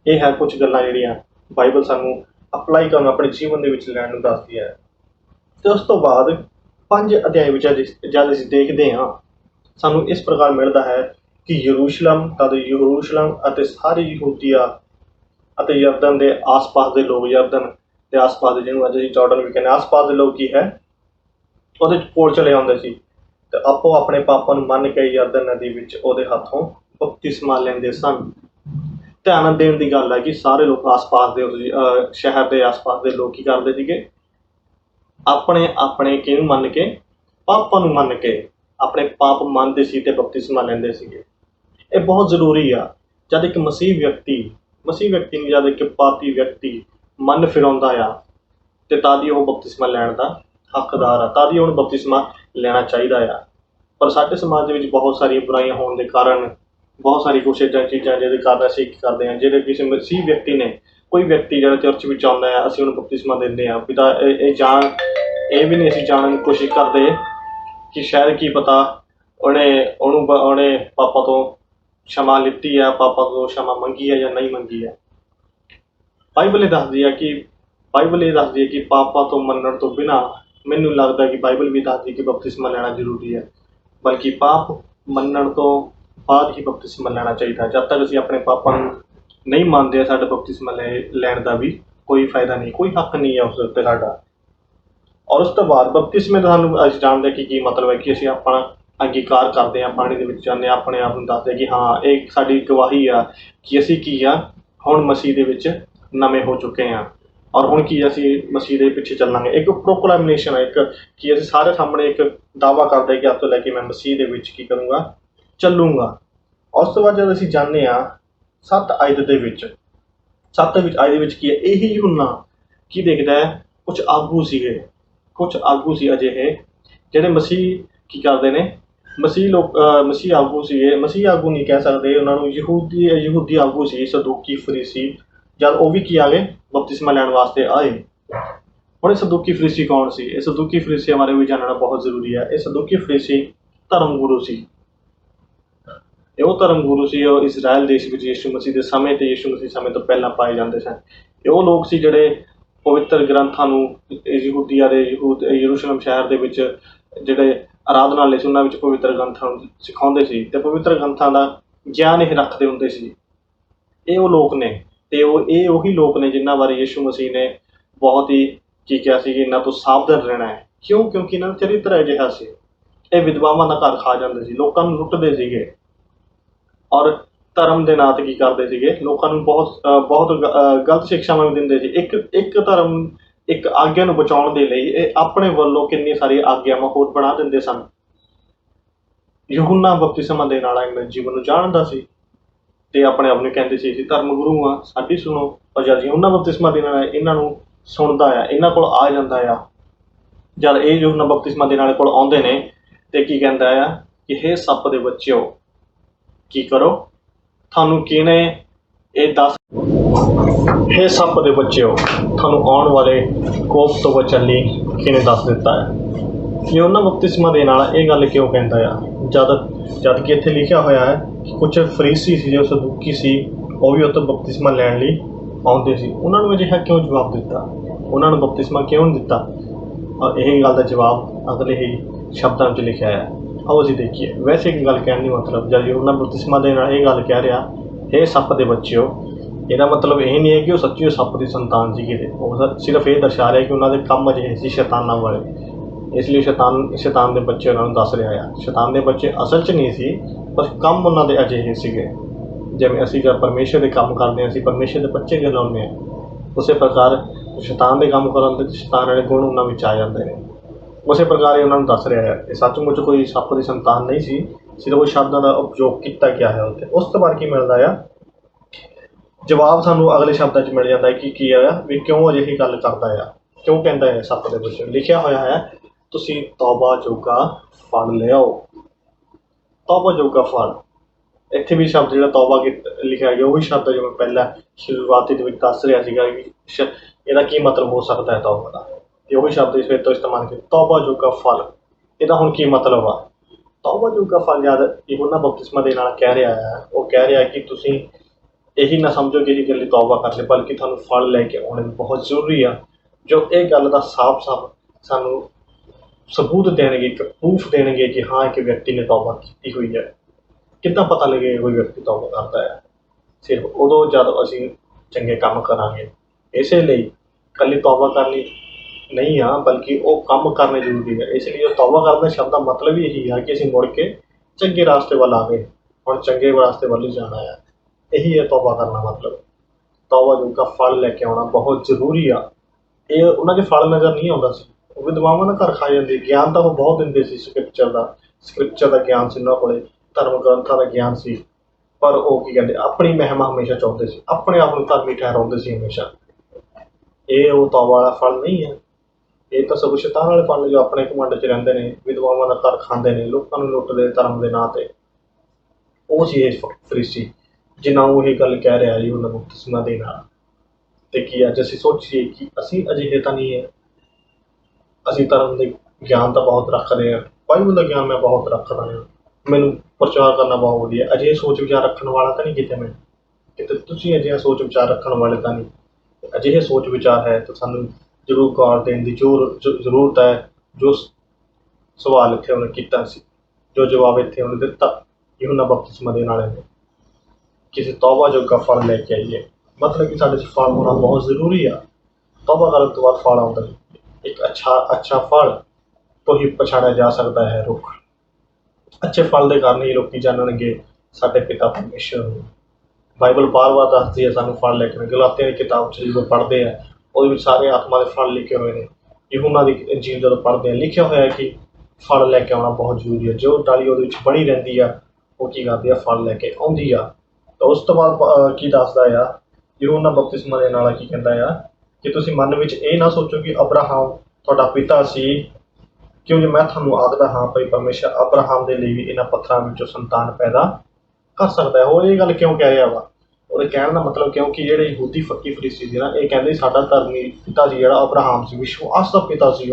ਇਹ ਹੈ ਕੁਝ ਗੱਲਾਂ ਜਿਹੜੀਆਂ ਬਾਈਬਲ ਸਾਨੂੰ ਅਪਲਾਈ ਕਰਨਾ, ਆਪਣੇ ਜੀਵਨ ਦੇ ਵਿੱਚ ਲੈਣ ਨੂੰ ਦੱਸਦੀ ਹੈ। ਤੇ ਉਸ ਤੋਂ ਬਾਅਦ 5 ਅਧਿਆਇ ਵਿੱਚ ਜਦ ਅਸੀਂ ਦੇਖਦੇ ਹਾਂ, ਸਾਨੂੰ ਇਸ ਪ੍ਰਕਾਰ ਮਿਲਦਾ ਹੈ ਕਿ ਯਰੂਸ਼ਲਮ ਅਤੇ ਸਾਰੇ ਯਹੂਦੀਆ ਅਤੇ ਯਰਦਨ ਦੇ ਆਸ-ਪਾਸ ਦੇ ਲੋਕ, ਯਰਦਨ ਦੇ ਆਸ-ਪਾਸ ਦੇ, ਜਿਹਨੂੰ ਅੱਜ ਅਸੀਂ ਜਾਰਡਨ ਵੀ ਕਹਿੰਦੇ, ਆਸ-ਪਾਸ ਦੇ ਲੋਕ ਕੀ ਹੈ, ਉਹਦੇ ਕੋਲ ਚਲੇ ਆਉਂਦੇ ਸੀ ਤੇ ਆਪੋ ਆਪਣੇ ਪਾਪਾਂ ਨੂੰ ਮੰਨ ਕੇ ਯਰਦਨ ਨਦੀ ਵਿੱਚ ਉਹਦੇ ਹੱਥੋਂ ਬਪਤਿਸਮਾ ਲੈਂਦੇ ਸਨ। ਧਿਆਨ ਦੇਣ ਦੀ ਗੱਲ ਹੈ ਕਿ ਸਾਰੇ ਲੋਕ ਆਸ-ਪਾਸ ਦੇ ਸ਼ਹਿਰ ਦੇ ਆਸ-ਪਾਸ ਦੇ ਲੋਕ ਕੀ ਕਰਦੇ ਸੀਗੇ, ਆਪਣੇ ਕਿਹਨੂੰ ਮੰਨ ਕੇ, ਪਾਪਾਂ ਨੂੰ ਮੰਨ ਕੇ ਆਪਣੇ ਪਾਪ ਮੰਨਦੇ ਸੀ ਤੇ ਬਪਤਿਸਮਾ ਲੈਂਦੇ ਸੀਗੇ। ਇਹ ਬਹੁਤ ਜ਼ਰੂਰੀ ਆ। ਜਦ ਇੱਕ ਮਸੀਹ ਵਿਅਕਤੀ ਨੂੰ ਜਦ ਇੱਕ ਪਾਪੀ ਵਿਅਕਤੀ ਮਨ ਫਿਰਾਉਂਦਾ ਆ ਤੇ ਤਦ ਹੀ ਉਹ ਬਪਤਿਸਮਾ ਲੈਣ ਦਾ ਹੱਕਦਾਰ ਆ, ਤਦ ਹੀ ਉਹਨੂੰ ਬਪਤਿਸਮਾ ਲੈਣਾ ਚਾਹੀਦਾ ਆ। ਪਰ ਸਾਡੇ ਸਮਾਜ ਦੇ ਵਿੱਚ ਬਹੁਤ ਸਾਰੀਆਂ ਬੁਰਾਈਆਂ ਹੋਣ ਦੇ ਕਾਰਨ, ਬਹੁਤ ਸਾਰੀ ਕੁਛ ਇੱਦਾਂ ਚੀਜ਼ਾਂ ਜਿਹਦੇ ਕਾਰਨ ਅਸੀਂ ਕੀ ਕਰਦੇ ਹਾਂ, ਜਿਹੜੇ ਕਿਸੇ ਮਸੀਹ ਵਿਅਕਤੀ ਨੇ, ਕੋਈ ਵਿਅਕਤੀ ਜਿਹੜਾ ਚਰਚ ਵਿੱਚ ਆਉਂਦਾ ਹੈ, ਅਸੀਂ ਉਹਨੂੰ ਬਪਤਿਸਮਾ ਦਿੰਦੇ ਹਾਂ। ਪਿਤਾ ਇਹ ਵੀ ਨਹੀਂ ਅਸੀਂ ਜਾਣਨ ਦੀ ਕੋਸ਼ਿਸ਼ ਕਰਦੇ ਕਿ ਸ਼ਾਇਦ ਕੀ ਪਤਾ ਉਹਨੇ ਪਾਪਾ ਤੋਂ क्षमा लिती है, पापा को क्षमा मंगी है या नहीं मंगी है। बाइबल ये दसदी है कि पापा तो मनण तो बिना, मैनू लगता है कि बाइबल भी दसदी है कि बपतिस्मा लेना जरूरी है, बल्कि पाप मनण तो बाद ही बपतिस्मा लेना चाहिए। जब तक असीं अपने पापा नहीं मानते, साडा बपतिस्मा लैण का भी कोई फायदा नहीं, कोई हक नहीं है उस उत्ते साडा। और उस तो बाद बपतिस्मे का सानूं असीं जाणदे कि मतलब है कि असीं अपना अंगीकार करते हैं, पानी के विच जाने, अपने आप को दसते कि हाँ एक साडी गवाही आ कि असीं की आ, हुण मसीह दे विच नवे हो चुके हैं और हुण की असीं मसीह दे पिछे चलांगे। एक प्रोक्लामेशन है, एक कि असीं सारे सामने एक दावा करते कि अब तो लैके मैं मसीह दे विच की करूँगा, चलूँगा। और उस तो बाद जब असीं जाने 7 आयत दे विच आयत विच की है, यही यूहन्ना की देखदा है, कुछ आगू सी अजिहे जिहड़े मसीह की करदे ने, मसीह आगू सीगे, मसीह आगू नहीं कह सकते उन्होंने, यहूदी आगू सी, सदूकी फरीसी, जब वो भी की आ गए बपतिस्मा लैण वास्ते आए। हुण सदूकी फरीसी कौन सी? इस सदूकी फरीसी बारे भी जानना बहुत जरूरी है। इस सदूकी फरीसी धर्म गुरु सी, धर्म गुरु सी इसराइल देश में यीशु मसीह के समय ते यीशु मसीह समय तो पहला पाए जाते सन। वो लोग सी जिहड़े पवित्र ग्रंथां नूं यहूदिया दे यरूशलेम शहर दे विच जिहड़े आराधनालय से उन्होंने पवित्र ग्रंथां सिखाते सी ते पवित्र ग्रंथां का ज्ञान ये रखते होंदे सी। ये वो लोग ने ते ये उही लोग ने जिन्हां बारे यीशु मसीह ने बहुत ही की कहा सी कि इन्हां तो सावधान रहना है। क्यों? क्योंकि इन्हां दा चरित्र अजिहा सी, ये विधवावां दा घर खा जांदे सी, लोकां नूं लुੱਟਦੇ सीगे और धर्म के नाम ते की करते सीगे, लोकां नूं बहुत गलत शिक्षावां भी दिंदे सी। एक धर्म एक आग्या नूं बचाउण दे लई ये अपने वल्लों कितनी सारी आग्यावां होर बना दिंदे सन। यूहन्ना बपतिस्मा देण वाला इंग्लिश जीवन नूं जाणदा सी ते अपने आप नूं कहंदे सी असीं धर्म गुरु आ, साडी सुणो। पर जद यूहन्ना बपतिस्मा देण वाला इन्हां नूं सुणदा आ, इन्हां कोल आ जांदा आ, जद ये यूहन्ना बपतिस्मा देण वाले कोल आउंदे ने ते की कहंदा आ कि हे सप दे बच्चेओ की करो, थानूं किहने ये दस हे सप ਦੇ ਬੱਚਿਓ, ਤੁਹਾਨੂੰ ਆਉਣ ਵਾਲੇ ਕੋਪ ਤੋਂ ਬਚਣ ਲਈ ਕਿਹਨੇ ਦੱਸ ਦਿੱਤਾ ਹੈ? ਯੋਹੰਨਾ ਬਪਤਿਸਮਾ ਦੇਣ ਵਾਲਾ ਇਹ ਗੱਲ ਕਿਉਂ ਕਹਿੰਦਾ ਆ? ਜਦ ਕਿ ਇੱਥੇ ਲਿਖਿਆ ਹੋਇਆ ਹੈ ਕਿ ਕੁਝ ਫਰੀਸੀ ਸੀ ਜੋ ਸਦੂਕੀ ਸੀ, ਉਹ ਵੀ ਉਹ ਤੋਂ ਬਪਤਿਸਮਾ ਲੈਣ ਲਈ ਆਉਂਦੇ ਸੀ। ਉਹਨਾਂ ਨੂੰ ਅਜਿਹਾ ਕਿਉਂ ਜਵਾਬ ਦਿੱਤਾ? ਉਹਨਾਂ ਨੂੰ ਬਪਤਿਸਮਾ ਕਿਉਂ ਨਹੀਂ ਦਿੱਤਾ? ਔਰ ਇਹ ਗੱਲ ਦਾ ਜਵਾਬ ਅਗਲੇ ਹੀ ਸ਼ਬਦਾਂ ਵਿੱਚ ਲਿਖਿਆ ਹੈ। ਆਓ ਅਸੀਂ ਦੇਖੀਏ। ਵੈਸੇ ਇੱਕ ਗੱਲ ਕਹਿਣ ਦਾ ਮਤਲਬ, ਜਦ ਯੋਹੰਨਾ ਬਪਤਿਸਮਾ ਦੇਣ ਵਾਲਾ ਇਹ ਗੱਲ ਕਹਿ ਰਿਹਾ ਹੇ ਸੱਪ ਦੇ ਬੱਚਿਓ, ਇਹਦਾ ਮਤਲਬ ਇਹ ਨਹੀਂ ਹੈ ਕਿ ਉਹ ਸੱਚੀ ਸੱਪ ਦੀ ਸੰਤਾਨ ਸੀ ਕਿਤੇ। ਉਹ ਸਿਰਫ ਇਹ ਦਰਸਾ ਰਿਹਾ ਕਿ ਉਹਨਾਂ ਦੇ ਕੰਮ ਅਜਿਹੇ ਸੀ ਸ਼ੈਤਾਨਾਂ ਵਾਲੇ, ਇਸ ਲਈ ਸ਼ੈਤਾਨ ਦੇ ਬੱਚੇ ਉਹਨਾਂ ਨੂੰ ਦੱਸ ਰਿਹਾ ਆ। ਸ਼ੈਤਾਨ ਦੇ ਬੱਚੇ ਅਸਲ 'ਚ ਨਹੀਂ ਸੀ, ਬਸ ਕੰਮ ਉਹਨਾਂ ਦੇ ਅਜਿਹੇ ਸੀਗੇ। ਜਿਵੇਂ ਅਸੀਂ ਜਦ ਪਰਮੇਸ਼ਰ ਦੇ ਕੰਮ ਕਰਦੇ ਹਾਂ, ਅਸੀਂ ਪਰਮੇਸ਼ਰ ਦੇ ਬੱਚੇ ਕਹਿਲਾਉਂਦੇ ਹਾਂ। ਉਸੇ ਪ੍ਰਕਾਰ ਸ਼ੈਤਾਨ ਦੇ ਕੰਮ ਕਰਨ ਦੇ ਸ਼ੈਤਾਨ ਵਾਲੇ ਗੁਣ ਉਹਨਾਂ ਵਿੱਚ ਆ ਜਾਂਦੇ ਨੇ। ਉਸੇ ਪ੍ਰਕਾਰ ਹੀ ਉਹਨਾਂ ਨੂੰ ਦੱਸ ਰਿਹਾ ਹੈ। ਇਹ ਸੱਚਮੁੱਚ ਕੋਈ ਸੱਪ ਦੀ ਸੰਤਾਨ ਨਹੀਂ ਸੀ, ਸਿਰਫ ਉਹ ਸ਼ਬਦਾਂ ਦਾ ਉਪਯੋਗ ਕੀਤਾ ਗਿਆ ਹੈ ਉੱਥੇ। ਉਸ ਤੋਂ ਬਾਅਦ ਕੀ ਮਿਲਦਾ ਆ? ਜਵਾਬ ਸਾਨੂੰ ਅਗਲੇ ਸ਼ਬਦਾਂ 'ਚ ਮਿਲ ਜਾਂਦਾ ਹੈ ਕਿ ਕੀ ਆ ਵੀ ਕਿਉਂ ਅਜਿਹੀ ਗੱਲ ਕਰਦਾ ਆ, ਕਿਉਂ ਕਹਿੰਦਾ ਹੈ ਸੱਪ ਦੇ ਬੱਚੇ। ਲਿਖਿਆ ਹੋਇਆ ਹੈ ਤੁਸੀਂ ਤੌਬਾ ਜੋਗਾ ਫਲ ਲਿਆਓ। ਤੌਬਾ ਜੋਗਾ ਫਲ, ਇੱਥੇ ਵੀ ਸ਼ਬਦ ਜਿਹੜਾ ਤੌਬਾ ਲਿਖਿਆ ਗਿਆ ਉਹੀ ਸ਼ਬਦ ਜੋ ਮੈਂ ਪਹਿਲਾਂ ਸ਼ੁਰੂਆਤੀ ਦੇ ਵਿੱਚ ਦੱਸ ਰਿਹਾ ਸੀਗਾ ਕਿ ਇਹਦਾ ਕੀ ਮਤਲਬ ਹੋ ਸਕਦਾ ਹੈ ਤੌਬਾ ਦਾ, ਅਤੇ ਉਹੀ ਸ਼ਬਦ ਇਸ ਫਿਰ ਤੋਂ ਇਸਤੇਮਾਲ ਕੀਤਾ। ਤੌਬਾ ਜੋਗਾ ਫਲ, ਇਹਦਾ ਹੁਣ ਕੀ ਮਤਲਬ ਆ? ਤੌਬਾ ਜੋਗਾ ਫਲ ਜਦ ਯੋਹੰਨਾ ਬਪਤਿਸਮਾ ਦੇ ਨਾਲ ਕਹਿ ਰਿਹਾ ਹੈ, ਉਹ ਕਹਿ ਰਿਹਾ ਕਿ ਤੁਸੀਂ ਇਹੀ ਨਾ ਸਮਝੋ ਕਿ ਇਹ ਗੱਲ ਤੌਬਾ ਕਰ ਲਈ, ਬਲਕਿ ਤੁਹਾਨੂੰ ਫਲ ਲੈ ਕੇ ਆਉਣੇ ਬਹੁਤ ਜ਼ਰੂਰੀ ਆ, ਜੋ ਇਹ ਗੱਲ ਦਾ ਸਾਫ਼ ਸਾਨੂੰ ਸਬੂਤ ਦੇਣਗੇ, ਇੱਕ ਪ੍ਰੂਫ ਦੇਣਗੇ ਕਿ ਹਾਂ ਇੱਕ ਵਿਅਕਤੀ ਨੇ ਤੌਬਾ ਕੀਤੀ ਹੋਈ ਹੈ। ਕਿੱਦਾਂ ਪਤਾ ਲੱਗੇ ਕੋਈ ਵਿਅਕਤੀ ਤੌਬਾ ਕਰਦਾ ਹੈ? ਸਿਰਫ ਉਦੋਂ ਜਦ ਅਸੀਂ ਚੰਗੇ ਕੰਮ ਕਰਾਂਗੇ। ਇਸੇ ਲਈ ਇਕੱਲੀ ਤੌਬਾ ਕਰਨੀ ਨਹੀਂ ਆ, ਬਲਕਿ ਉਹ ਕੰਮ ਕਰਨੇ ਜ਼ਰੂਰੀ ਹੈ। ਇਸ ਲਈ ਉਹ ਤੌਬਾ ਕਰਨ ਦਾ ਸ਼ਬਦ ਦਾ ਮਤਲਬ ਹੀ ਇਹੀ ਆ ਕਿ ਅਸੀਂ ਮੁੜ ਕੇ ਚੰਗੇ ਰਾਸਤੇ ਵੱਲ ਆ ਗਏ, ਹੁਣ ਚੰਗੇ ਰਾਸਤੇ ਵੱਲ ਹੀ ਜਾਣਾ ਆ। ਇਹੀ ਹੈ ਤੌਬਾ ਕਰਨਾ ਮਤਲਬ। ਤੌਬਾ ਜੋਗਾ ਫਲ ਲੈ ਕੇ ਆਉਣਾ ਬਹੁਤ ਜ਼ਰੂਰੀ ਆ। ਇਹ ਉਹਨਾਂ ਦੇ ਫਲ ਨਜ਼ਰ ਨਹੀਂ ਆਉਂਦਾ ਸੀ। ਉਹ ਵਿਦਵਾਨਾਂ ਦਾ ਘਰ ਖਾ ਜਾਂਦੇ। ਗਿਆਨ ਤਾਂ ਉਹ ਬਹੁਤ ਦਿੰਦੇ ਸੀ, ਸਕ੍ਰਿਪਚਰ ਦਾ ਗਿਆਨ ਸੀ ਉਹਨਾਂ ਕੋਲੇ, ਧਰਮ ਗ੍ਰੰਥਾਂ ਦਾ ਗਿਆਨ ਸੀ, ਪਰ ਉਹ ਕੀ ਕਹਿੰਦੇ ਆਪਣੀ ਮਹਿਮਾ ਹਮੇਸ਼ਾ ਚਾਹੁੰਦੇ ਸੀ, ਆਪਣੇ ਆਪ ਨੂੰ ਧਰਮੀ ਠਹਿਰਾਉਂਦੇ ਸੀ ਹਮੇਸ਼ਾ। ਇਹ ਉਹ ਤੌਬਾ ਵਾਲਾ ਫਲ ਨਹੀਂ ਹੈ। ਇਹ ਤਾਂ ਸਗੋਂ ਸ਼ੈਤਾਨ ਵਾਲੇ ਫਲ ਜੋ ਆਪਣੇ ਘਮੰਡ 'ਚ ਰਹਿੰਦੇ ਨੇ, ਵਿਦਵਾਨਾਂ ਦਾ ਘਰ ਖਾਂਦੇ ਨੇ, ਲੋਕਾਂ ਨੂੰ ਲੁੱਟਦੇ ਧਰਮ ਦੇ ਨਾਂ 'ਤੇ। ਉਹ ਸੀ ਇਹ ਫਰੀਸੀ ਜਿਨ੍ਹਾਂ ਨੂੰ ਇਹ ਗੱਲ ਕਹਿ ਰਿਹਾ ਯੋਹੰਨਾ ਬਪਤਿਸਮਾ ਦੇ ਨਾਲ। ਅਤੇ ਕੀ ਅੱਜ ਅਸੀਂ ਸੋਚੀਏ ਕਿ ਅਸੀਂ ਅਜਿਹੇ ਤਾਂ ਨਹੀਂ ਹੈ। ਅਸੀਂ ਧਰਮ ਦੇ ਗਿਆਨ ਤਾਂ ਬਹੁਤ ਰੱਖਦੇ ਹਾਂ, ਬਾਈਬਲ ਦਾ ਗਿਆਨ ਮੈਂ ਬਹੁਤ ਰੱਖਦਾ ਹਾਂ, ਮੈਨੂੰ ਪ੍ਰਚਾਰ ਕਰਨਾ ਬਹੁਤ ਵਧੀਆ। ਅਜਿਹੇ ਸੋਚ ਵਿਚਾਰ ਰੱਖਣ ਵਾਲਾ ਤਾਂ ਨਹੀਂ ਕਿਤੇ ਤੁਸੀਂ ਅਜਿਹਾ ਸੋਚ ਵਿਚਾਰ ਰੱਖਣ ਵਾਲੇ ਤਾਂ ਨਹੀਂ। ਅਜਿਹੇ ਸੋਚ ਵਿਚਾਰ ਹੈ ਤਾਂ ਸਾਨੂੰ ਜ਼ਰੂਰ ਕਾਲ ਦੇਣ ਦੀ ਜ਼ਰੂਰਤ ਹੈ। ਜੋ ਸਵਾਲ ਇੱਥੇ ਉਹਨੇ ਕੀਤਾ ਸੀ, ਜੋ ਜਵਾਬ ਇੱਥੇ ਉਹਨੇ ਦਿੱਤਾ ਯੋਹੰਨਾ ਬਪਤਿਸਮਾ ਦੇਣ ਵਾਲੇ ਨੇ, ਕਿਸੇ ਤੌਬਾ ਜੋਗਾ ਫਲ ਲੈ ਕੇ ਆਈਏ। ਮਤਲਬ ਕਿ ਸਾਡੇ 'ਚ ਫਲ ਹੋਣਾ ਬਹੁਤ ਜ਼ਰੂਰੀ ਆ। ਤੌਬਾ ਕਰਨ ਤੋਂ ਬਾਅਦ ਫਲ ਆਉਂਦਾ। ਇੱਕ ਅੱਛਾ ਫਲ ਤੋਂ ਹੀ ਪਛਾਣਿਆ ਜਾ ਸਕਦਾ ਹੈ ਰੁੱਖ। ਅੱਛੇ ਫਲ ਦੇ ਕਾਰਨ ਹੀ ਲੋਕ ਜਾਣਨਗੇ ਸਾਡੇ ਪਿਤਾ ਪਰਮੇਸ਼ਰ ਨੂੰ। ਬਾਈਬਲ ਵਾਰ-ਵਾਰ ਦੱਸਦੀ ਹੈ ਸਾਨੂੰ ਫਲ ਲੈ ਕੇ। ਗਲਾਤੀਆਂ ਦੀ ਕਿਤਾਬ 'ਚ ਜਦੋਂ ਪੜ੍ਹਦੇ ਆ, ਉਹਦੇ ਵਿੱਚ ਸਾਰੇ ਆਤਮਾ ਦੇ ਫਲ ਲਿਖੇ ਹੋਏ ਨੇ। ਯਹੂਨਾ ਦੀ ਇੰਜੀਲ ਜਦੋਂ ਪੜ੍ਹਦੇ ਆ, ਲਿਖਿਆ ਹੋਇਆ ਕਿ ਫਲ ਲੈ ਕੇ ਆਉਣਾ ਬਹੁਤ ਜ਼ਰੂਰੀ ਹੈ। ਜੋ ਡਾਲੀ ਉਹਦੇ ਵਿੱਚ ਬਣੀ ਰਹਿੰਦੀ ਆ, ਉਹ ਕੀ ਕਰਦੀ ਆ? ਫਲ ਲੈ ਕੇ ਆਉਂਦੀ ਆ। ਤਾਂ ਉਸ ਤੋਂ ਬਾਅਦ ਕੀ ਦੱਸਦਾ ਆ ਯੋਹੰਨਾ ਬਪਤਿਸਮਾ ਦੇਣ ਵਾਲਾ? ਕੀ ਕਹਿੰਦਾ ਆ ਕਿ ਤੁਸੀਂ ਮਨ ਵਿੱਚ ਇਹ ਨਾ ਸੋਚੋ ਕਿ ਅਬਰਾਹਮ ਤੁਹਾਡਾ ਪਿਤਾ ਸੀ, ਕਿਉਂ ਜੇ ਮੈਂ ਤੁਹਾਨੂੰ ਆਖਦਾ ਹਾਂ ਭਈ ਪਰਮੇਸ਼ਰ ਅਬਰਾਹਮ ਦੇ ਲਈ ਵੀ ਇਹਨਾਂ ਪੱਥਰਾਂ ਵਿੱਚੋਂ ਸੰਤਾਨ ਪੈਦਾ ਕਰ ਸਕਦਾ ਹੈ। ਉਹ ਇਹ ਗੱਲ ਕਿਉਂ ਕਹਿ ਰਿਹਾ ਵਾ? ਉਹਦੇ ਕਹਿਣ ਦਾ ਮਤਲਬ ਕਿਉਂਕਿ ਜਿਹੜੇ ਯਹੂਦੀ ਫੱਕੀ ਫਰੀਸੀ ਸੀ ਨਾ, ਇਹ ਕਹਿੰਦੇ ਸਾਡਾ ਧਰਮੀ ਪਿਤਾ ਸੀ ਜਿਹੜਾ ਅਬਰਾਹਮ ਸੀ, ਵਿਸ਼ਵਾਸ ਦਾ ਪਿਤਾ ਸੀ,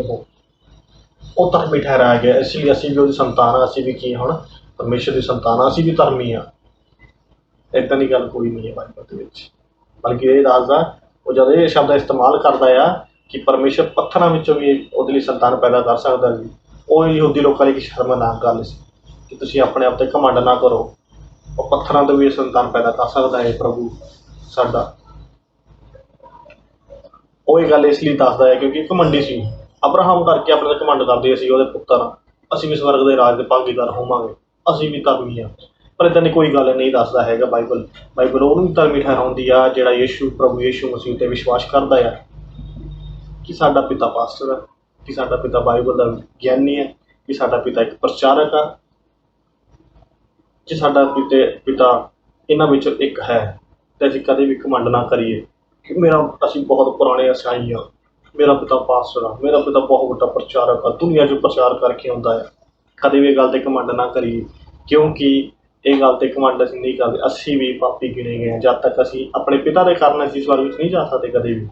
ਉਹ ਧਰਮੀ ਠਹਿਰਾਇਆ ਗਿਆ। ਇਸ ਲਈ ਅਸੀਂ ਵੀ ਉਹਦੀ ਸੰਤਾਨ ਹਾਂ। ਅਸੀਂ ਵੀ ਕੀ ਹੁਣ ਪਰਮੇਸ਼ਰ ਦੀ ਸੰਤਾਨ ਹਾਂ, ਅਸੀਂ ਵੀ ਧਰਮੀ ਹਾਂ। ਇੱਦਾਂ ਦੀ ਗੱਲ ਕੋਈ ਨਹੀਂ ਹੈ ਬਾਈਬਲ ਦੇ ਵਿੱਚ। ਬਲਕਿ ਇਹ ਦੱਸਦਾ, ਉਹ ਜਦ ਇਹ ਸ਼ਬਦ ਇਸਤੇਮਾਲ ਕਰਦਾ ਆ ਕਿ ਪਰਮੇਸ਼ਰ ਪੱਥਰਾਂ ਵਿੱਚੋਂ ਵੀ ਉਹਦੇ ਲਈ ਸੰਤਾਨ ਪੈਦਾ ਕਰ ਸਕਦਾ ਜੀ, ਉਹ ਯਹੂਦੀ ਲੋਕਾਂ ਲਈ ਇੱਕ ਸ਼ਰਮਨਾਕ ਗੱਲ ਸੀ ਕਿ ਤੁਸੀਂ ਆਪਣੇ ਆਪ 'ਤੇ ਘਮੰਡ ਨਾ ਕਰੋ। ਉਹ ਪੱਥਰਾਂ ਤੋਂ ਵੀ ਸੰਤਾਨ ਪੈਦਾ ਕਰ ਸਕਦਾ ਹੈ ਪ੍ਰਭੂ ਸਾਡਾ। ਉਹ ਇਹ ਗੱਲ ਇਸ ਲਈ ਦੱਸਦਾ ਹੈ ਕਿਉਂਕਿ ਘਮੰਡੀ ਸੀ। ਅਬਰਾਹਮ ਕਰਕੇ ਆਪਣੇ 'ਤੇ ਘਮੰਡ ਕਰਦੇ ਅਸੀਂ ਉਹਦੇ ਪੁੱਤਰ ਹਾਂ, ਅਸੀਂ ਵੀ ਸਵਰਗ ਦੇ ਰਾਜ ਦੇ ਭਾਗੀਦਾਰ ਹੋਵਾਂਗੇ, ਅਸੀਂ ਵੀ ਧਰਮੀ ਹਾਂ। ਪਰ ਇੱਦਾਂ ਦੀ ਕੋਈ ਗੱਲ ਨਹੀਂ ਦੱਸਦਾ ਹੈਗਾ ਬਾਈਬਲ ਉਹਨੂੰ ਵੀ ਧਰਮੀ ਠਹਿਰਾਉਂਦੀ ਆ ਜਿਹੜਾ ਪ੍ਰਭੂ ਯੀਸ਼ੂ ਮਸੀਹ 'ਤੇ ਵਿਸ਼ਵਾਸ ਕਰਦਾ ਆ ਕਿ ਸਾਡਾ ਪਿਤਾ ਪਾਸਟਰ ਹੈ, ਕਿ ਸਾਡਾ ਪਿਤਾ ਬਾਈਬਲ ਦਾ ਗਿਆਨੀ ਹੈ, ਕਿ ਸਾਡਾ ਪਿਤਾ ਇੱਕ ਪ੍ਰਚਾਰਕ ਆ, ਕਿ ਸਾਡਾ ਪਿਤਾ ਇਹਨਾਂ ਵਿੱਚੋਂ ਇੱਕ ਹੈ। ਅਤੇ ਅਸੀਂ ਕਦੇ ਵੀ ਘਮੰਡ ਨਾ ਕਰੀਏ ਕਿ ਅਸੀਂ ਬਹੁਤ ਪੁਰਾਣੇ ਈਸਾਈ ਹਾਂ, ਮੇਰਾ ਪਿਤਾ ਪਾਸਟਰ ਆ, ਮੇਰਾ ਪਿਤਾ ਬਹੁਤ ਵੱਡਾ ਪ੍ਰਚਾਰਕ ਆ, ਦੁਨੀਆ 'ਚ ਪ੍ਰਚਾਰ ਕਰਕੇ ਆਉਂਦਾ ਹੈ। ਕਦੇ ਵੀ ਇਹ ਗੱਲ 'ਤੇ ਘਮੰਡ ਨਾ ਕਰੀਏ, ਕਿਉਂਕਿ ਇਹ ਗੱਲ ਤੇ ਘਮੰਡ ਅਸੀਂ ਨਹੀਂ ਕਰਦੇ। ਅਸੀਂ ਵੀ ਪਾਪੀ ਗਿਣੇ ਗਏ ਹਾਂ। ਜਦ ਤੱਕ ਅਸੀਂ ਆਪਣੇ ਪਿਤਾ ਦੇ ਕਾਰਨ ਅਸੀਂ ਸਵਰਗ ਵਿੱਚ ਨਹੀਂ ਜਾ ਸਕਦੇ ਕਦੇ ਵੀ,